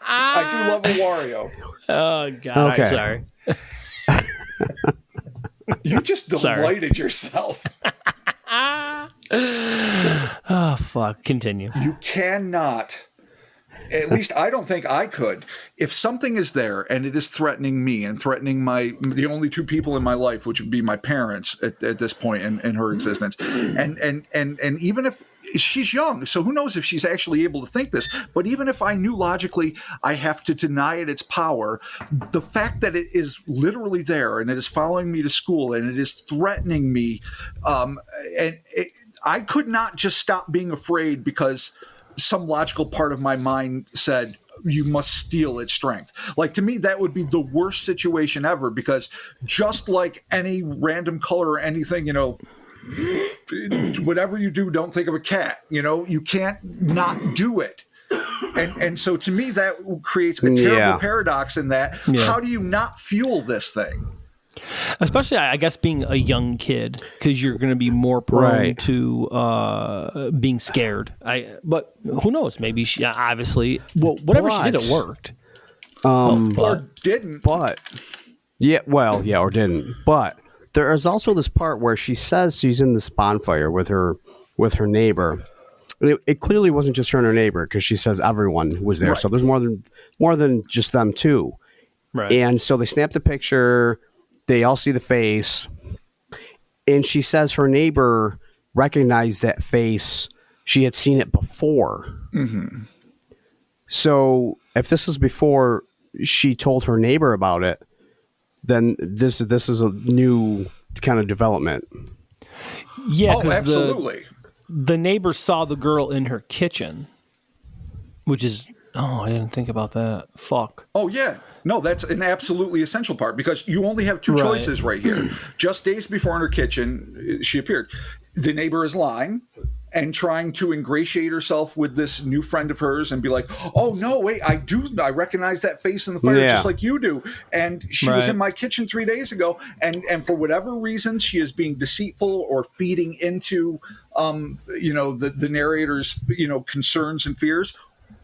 I do love a Wario. Oh God! Okay. I'm sorry. You just delighted yourself. Oh fuck! Continue. You cannot. At least I don't think I could. If something is there and it is threatening me and threatening the only two people in my life, which would be my parents at this point in her existence, and even if she's young, so who knows if she's actually able to think this, but even if I knew logically I have to deny it its power, the fact that it is literally there and it is following me to school and it is threatening me, I could not just stop being afraid because some logical part of my mind said you must steal its strength. Like, to me, that would be the worst situation ever, because just like any random color or anything, whatever you do, don't think of a cat. You can't not do it. And so to me, that creates a terrible paradox in that. Yeah. How do you not fuel this thing? Especially, I guess, being a young kid, because you're going to be more prone to being scared. But who knows? Maybe she obviously, whatever she did, it worked. Or didn't. But or didn't. But there is also this part where she says she's in this bonfire with her neighbor. It clearly wasn't just her and her neighbor, because she says everyone was there. Right. So there's more than just them two. Right. And so they snap the picture. They all see the face, and she says her neighbor recognized that face. She had seen it before. Mm-hmm. So if this is before she told her neighbor about it, then this is a new kind of development. Yeah, absolutely. The neighbor saw the girl in her kitchen, which is... Oh, I didn't think about that. Fuck. Oh, yeah. No, that's an absolutely essential part, because you only have two choices right here. Just days before in her kitchen, she appeared. The neighbor is lying and trying to ingratiate herself with this new friend of hers and be like, oh, no, wait, I recognize that face in the fire just like you do. And she was in my kitchen 3 days ago. And for whatever reason, she is being deceitful or feeding into, the narrator's, concerns and fears.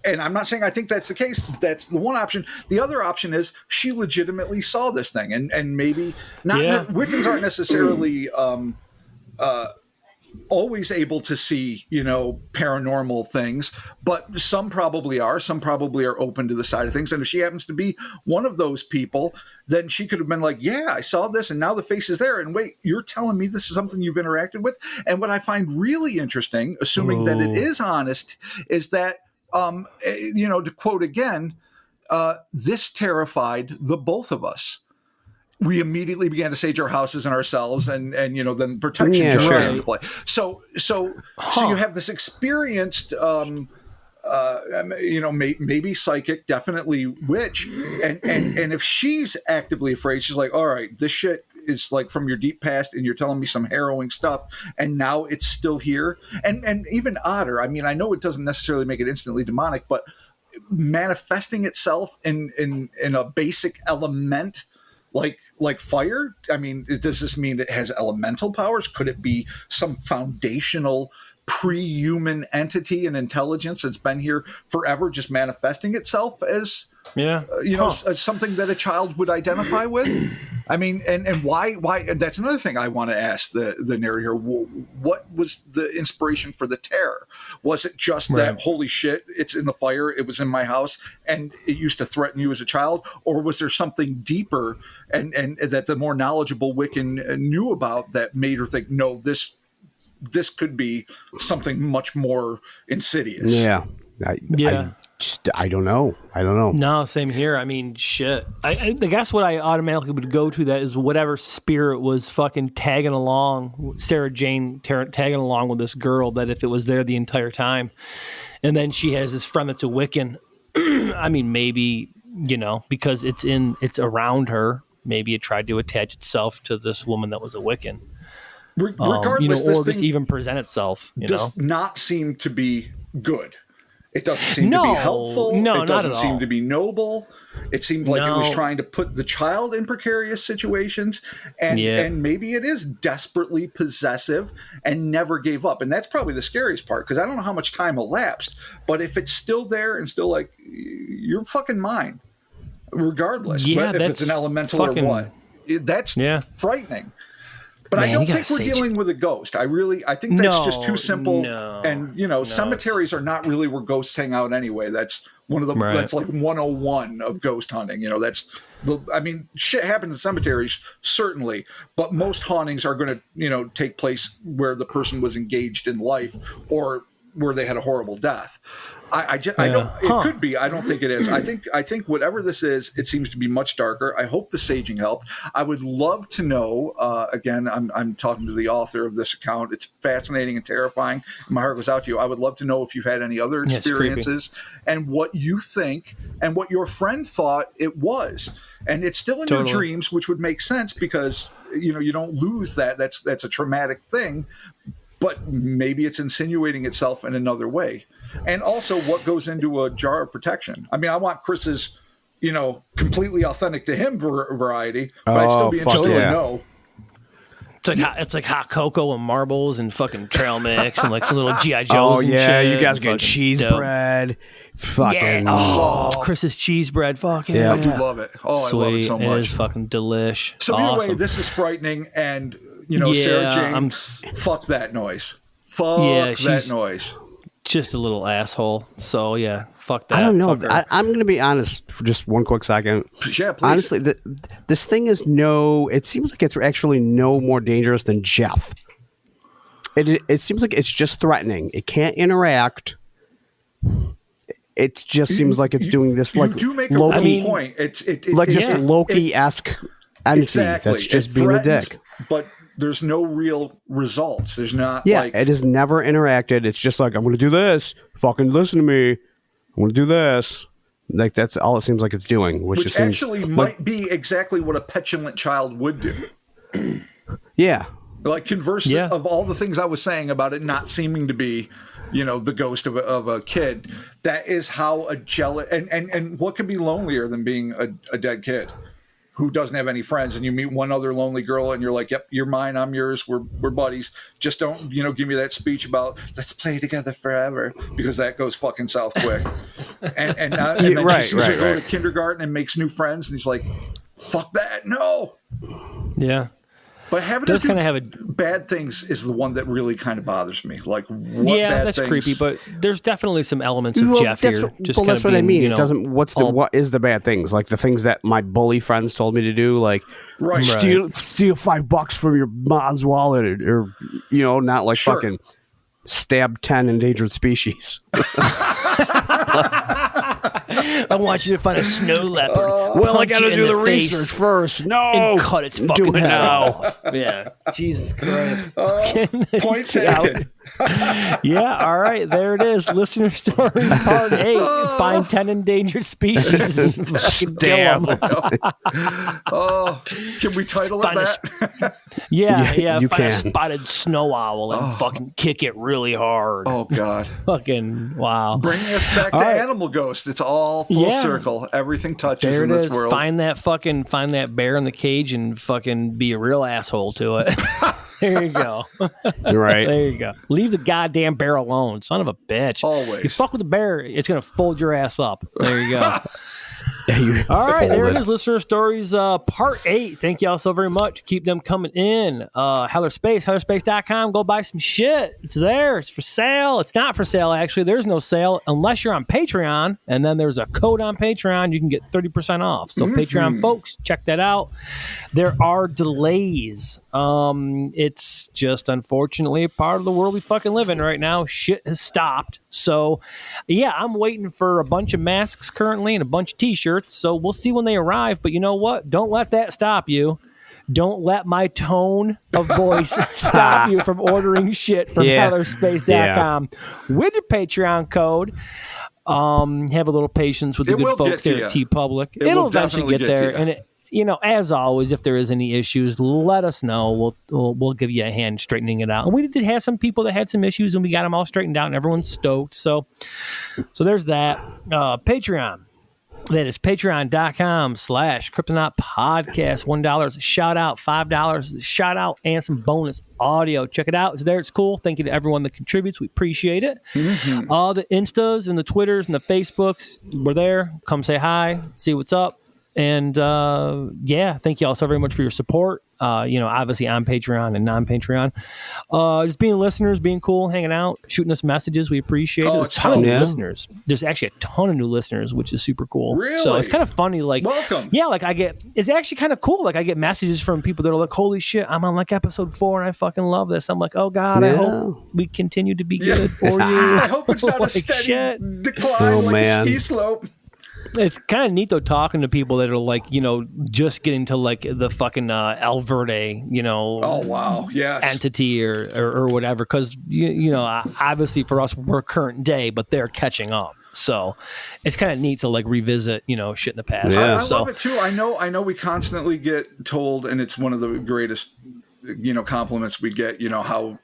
And I'm not saying I think that's the case. That's the one option. The other option is she legitimately saw this thing, and maybe Wiccans aren't necessarily always able to see, paranormal things, but some probably are. Some probably are open to the side of things. And if she happens to be one of those people, then she could have been like, yeah, I saw this, and now the face is there. And wait, you're telling me this is something you've interacted with? And what I find really interesting, assuming that it is honest, is that to quote again, this terrified the both of us. We immediately began to sage our houses and ourselves, and then protection came into play. So you have this experienced, maybe psychic, definitely witch, and if she's actively afraid, she's like, all right, this shit is like from your deep past, and you're telling me some harrowing stuff, and now it's still here. And even odder, I mean, I know it doesn't necessarily make it instantly demonic, but manifesting itself in a basic element like fire. I mean, does this mean it has elemental powers? Could it be some foundational pre-human entity and intelligence that's been here forever, just manifesting itself as as something that a child would identify with? I mean, and why? And that's another thing I want to ask the narrator. What was the inspiration for the terror? Was it just that, holy shit, it's in the fire, it was in my house, and it used to threaten you as a child? Or was there something deeper and that the more knowledgeable Wiccan knew about that made her think, no, this could be something much more insidious? Yeah. I don't know. No, same here. I mean, shit. I guess what I automatically would go to that is whatever spirit was fucking tagging along, Sarah Jane tagging along with this girl, that if it was there the entire time, and then she has this friend that's a Wiccan, I mean, maybe, because it's around her, maybe it tried to attach itself to this woman that was a Wiccan. Regardless, or just even present itself, does not seem to be good. It doesn't seem to be helpful. No, it doesn't not at seem all. to be noble. It seemed like it was trying to put the child in precarious situations, and maybe it is desperately possessive and never gave up. And that's probably the scariest part, because I don't know how much time elapsed, but if it's still there and still like, you're fucking mine, regardless, if it's an elemental or what, that's frightening. But I don't think we're dealing with a ghost. I think that's just too simple. Cemeteries are not really where ghosts hang out anyway. That's one of the that's like 101 of ghost hunting. Shit happens in cemeteries, certainly, but most hauntings are going to take place where the person was engaged in life or where they had a horrible death. I don't. It could be. I don't think it is. I think whatever this is, it seems to be much darker. I hope the saging helped. I would love to know. Again, I'm talking to the author of this account. It's fascinating and terrifying. My heart goes out to you. I would love to know if you've had any other experiences and what you think and what your friend thought it was. And it's still in your dreams, which would make sense because you don't lose that. That's a traumatic thing. But maybe it's insinuating itself in another way. And also what goes into a jar of protection. I mean, I want Chris's, completely authentic to him variety, but I'd still be interested to know. It's like hot cocoa and marbles and fucking trail mix and like some little G.I. Joes Oh, and yeah, shit. you guys getting cheese bread. Fucking. Chris's cheese bread. Fucking. Yeah, I do love it. Oh, Sweet. I love it so much. It is fucking delish. So awesome. either way, this is frightening and, Sarah Jane, fuck that noise. Fuck that noise. Just a little asshole. So yeah, fuck that. I don't know. I'm going to be honest for just one quick second. Yeah, please. Honestly, this thing is it seems like it's actually no more dangerous than Jeff. It seems like it's just threatening. It can't interact. It just seems like it's doing this like do make Loki point. It's this Loki-esque entity that's just being a dick. But there's no real results. There's not. It has never interacted. It's just like, I'm going to do this. Fucking listen to me. I'm going to do this. Like, that's all it seems like it's doing. Which actually might be exactly what a petulant child would do. Yeah. Like, conversely, of all the things I was saying about it not seeming to be, the ghost of a kid, that is how a jealous... And what could be lonelier than being a dead kid who doesn't have any friends, and you meet one other lonely girl and you're like, yep, you're mine, I'm yours, we're buddies. Just don't, give me that speech about let's play together forever, because that goes fucking south quick. and then she sees her go to kindergarten and makes new friends, and he's like, fuck that, no. Yeah. But having does kind of have a bad things is the one that really kind of bothers me. Like, what bad that's things? creepy. But there's definitely some elements of Jeff here. That's what I mean. It doesn't. What is the bad things? Like the things that my bully friends told me to do. Like, steal $5 from your mom's wallet, or not like fucking stab 10 endangered species. I want you to find a snow leopard. Well, I got to do the research first. No, and cut its fucking head off. Yeah, Jesus Christ. Point taken. Yeah, all right, there it is. Listener stories part 8. Find 10 endangered species. Fucking kill 'em. Oh, can we title it that? Yeah. you Find a can. spotted snow owl and fucking kick it really hard. Oh God. Fucking wow. Bringing us back to right. Animal Ghost. It's all full circle. Everything touches There in it this is. world. Find that bear in the cage and fucking be a real asshole to it. There you go. Right. There you go. Leave the goddamn bear alone, son of a bitch. Always. You fuck with the bear, it's gonna fold your ass up. There you go. All All right, there it is. Listener stories, part 8. Thank y'all so very much. Keep them coming in. Housekeeping.com. Go buy some shit. It's there. It's for sale. It's not for sale, actually. There's no sale unless you're on Patreon. And then there's a code on Patreon. You can get 30% off. So Patreon folks, check that out. There are delays. It's just unfortunately a part of the world we fucking live in right now. Shit has stopped. So, yeah, I'm waiting for a bunch of masks currently and a bunch of t-shirts. So we'll see when they arrive. But you know what? Don't let that stop you. Don't let my tone of voice stop you from ordering shit from HellerSpace.com with your Patreon code. Have a little patience with the good folks there at TeePublic. It'll eventually get there. And as always, if there is any issues, let us know. We'll give you a hand straightening it out. And we did have some people that had some issues, and we got them all straightened out, and everyone's stoked. So there's that. Patreon. That is patreon.com/Kryptonaut Podcast. $1 is a shout out, $5 is a shout out, and some bonus audio. Check it out. It's there. It's cool. Thank you to everyone that contributes. We appreciate it. All the Instas and the Twitters and the Facebooks, we're there. Come say hi, see what's up. And thank you all so very much for your support. Obviously on Patreon and non-Patreon. Just being listeners, being cool, hanging out, shooting us messages. We appreciate it. There's a ton of new listeners. There's actually a ton of new listeners, which is super cool. Really? So it's kind of funny. Like, welcome. Yeah, like it's actually kind of cool. Like I get messages from people that are like, holy shit, I'm on like episode 4 and I fucking love this. I'm like, oh God, I hope we continue to be good for you. I hope it's not like, a steady shit. decline a ski slope. It's kind of neat though talking to people that are like, just getting to like the fucking El Verde, oh wow, yes, entity or whatever. Because obviously for us we're current day, but they're catching up. So it's kind of neat to like revisit, shit in the past. Yeah. I love it too. I know we constantly get told, and it's one of the greatest, compliments we get. How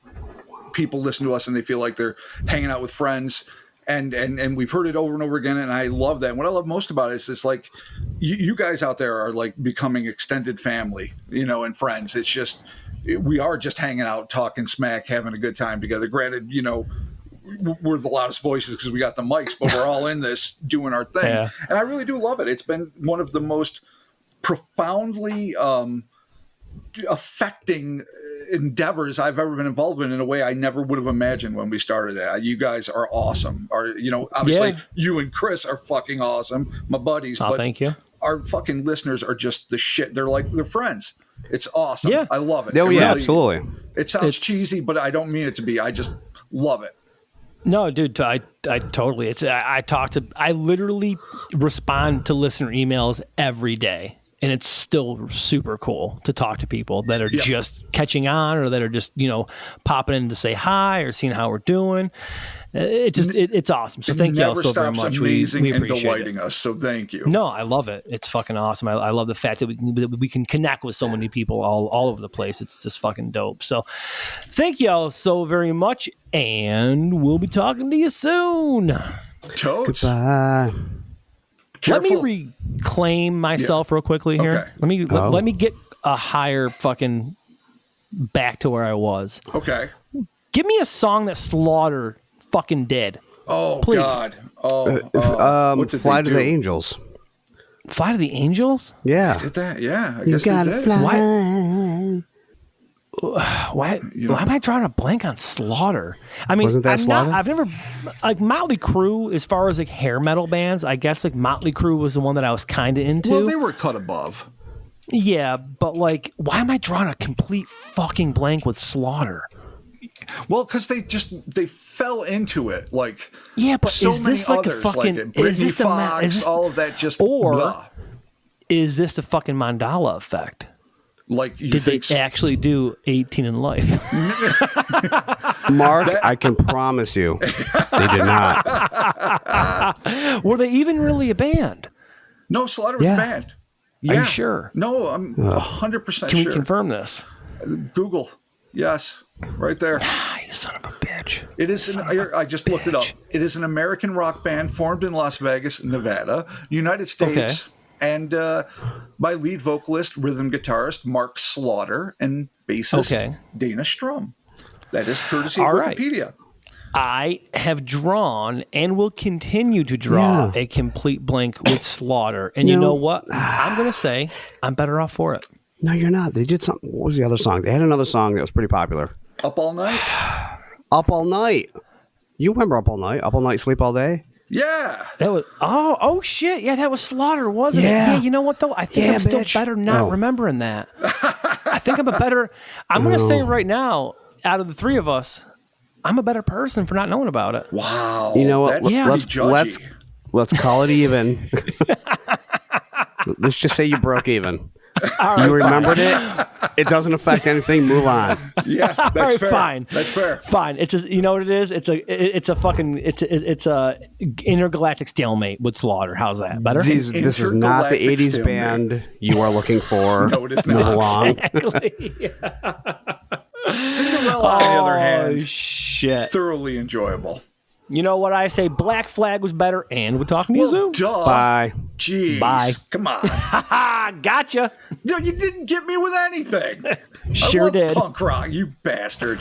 people listen to us and they feel like they're hanging out with friends. And we've heard it over and over again, and I love that. And what I love most about it is it's like you guys out there are like becoming extended family, and friends. It's just we are just hanging out, talking smack, having a good time together. Granted, we're the loudest voices because we got the mics, but we're all in this doing our thing. Yeah. And I really do love it. It's been one of the most profoundly affecting endeavors I've ever been involved in a way I never would have imagined when we started it. You guys are awesome. Obviously you and Chris are fucking awesome, my buddies. Oh, but thank you. Our fucking listeners are just the shit. They're friends. It's awesome. Yeah. I love it. Oh, yeah, absolutely. It sounds cheesy, but I don't mean it to be. I just love it. No, dude, I totally. I literally respond to listener emails every day. And it's still super cool to talk to people that are just catching on or that are just, popping in to say hi or seeing how we're doing. It's awesome. So thank you all so very much. Amazing we and appreciate delighting it. us. So thank you. No, I love it. It's fucking awesome. I love the fact that we can connect with so many people all over the place. It's just fucking dope. So thank you all so very much. And we'll be talking to you soon. Totes. Goodbye. Careful. Let me reclaim myself real quickly here. Okay. Let me get a higher fucking back to where I was. Okay. Give me a song that Slaughter fucking did. Oh, please. God. Fly to the Angels. Fly to the Angels? Yeah. Did that? Yeah. I you guess gotta they did. fly. Why am I drawing a blank on Slaughter? I mean, wasn't that Slaughter? I've never like Motley Crue. As far as like hair metal bands, I guess like Motley Crue was the one that I was kind of into. Well, they were cut above. Yeah, but like, why am I drawing a complete fucking blank with Slaughter? Well, because they fell into it like but so is many this like others, a fucking like Britney is this Fox, all of that just is this the fucking Mandela effect? Like did they actually do 18 in Life? Mark, I can promise you, they did not. Were they even really a band? No, Slaughter was Yeah. banned. Are you sure? No, I'm 100% Can sure. we confirm this? Google. Yes, right there. Ah, you son of a bitch. It is. I just looked it up. It is an American rock band formed in Las Vegas, Nevada, United States, and by lead vocalist, rhythm guitarist Mark Slaughter and bassist Dana Strum. That is courtesy of Wikipedia. I have drawn and will continue to draw a complete blank with Slaughter. And you know what? I'm going to say I'm better off for it. No, you're not. They did something. What was the other song? They had another song that was pretty popular. Up All Night? Up All Night. You remember Up All Night? Up All Night, Sleep All Day? Yeah. That was oh shit. Yeah, that was Slaughter, wasn't it? Yeah. Yeah, you know what though? I think I'm still better not remembering that. I think I'm going to say right now, out of the three of us, I'm a better person for not knowing about it. Wow. You know what? That's Let's call it even. Let's just say you broke even. All right, you remembered it. It doesn't affect anything. Move on. Yeah, that's all right, fair. fine. That's fair. Fine. You know what it is? It's a intergalactic stalemate with Slaughter. How's that? Better? This is not the 80s stalemate. band you are looking for. No, it is Move not. along. Exactly. Cinderella, on the other hand, shit. thoroughly enjoyable. You know what I say? Black Flag was better, and we're talking to you, Zoom. Duh. Bye. Jeez. Bye. Come on. Gotcha. No, you didn't get me with anything. Sure I love did. punk rock, you bastard.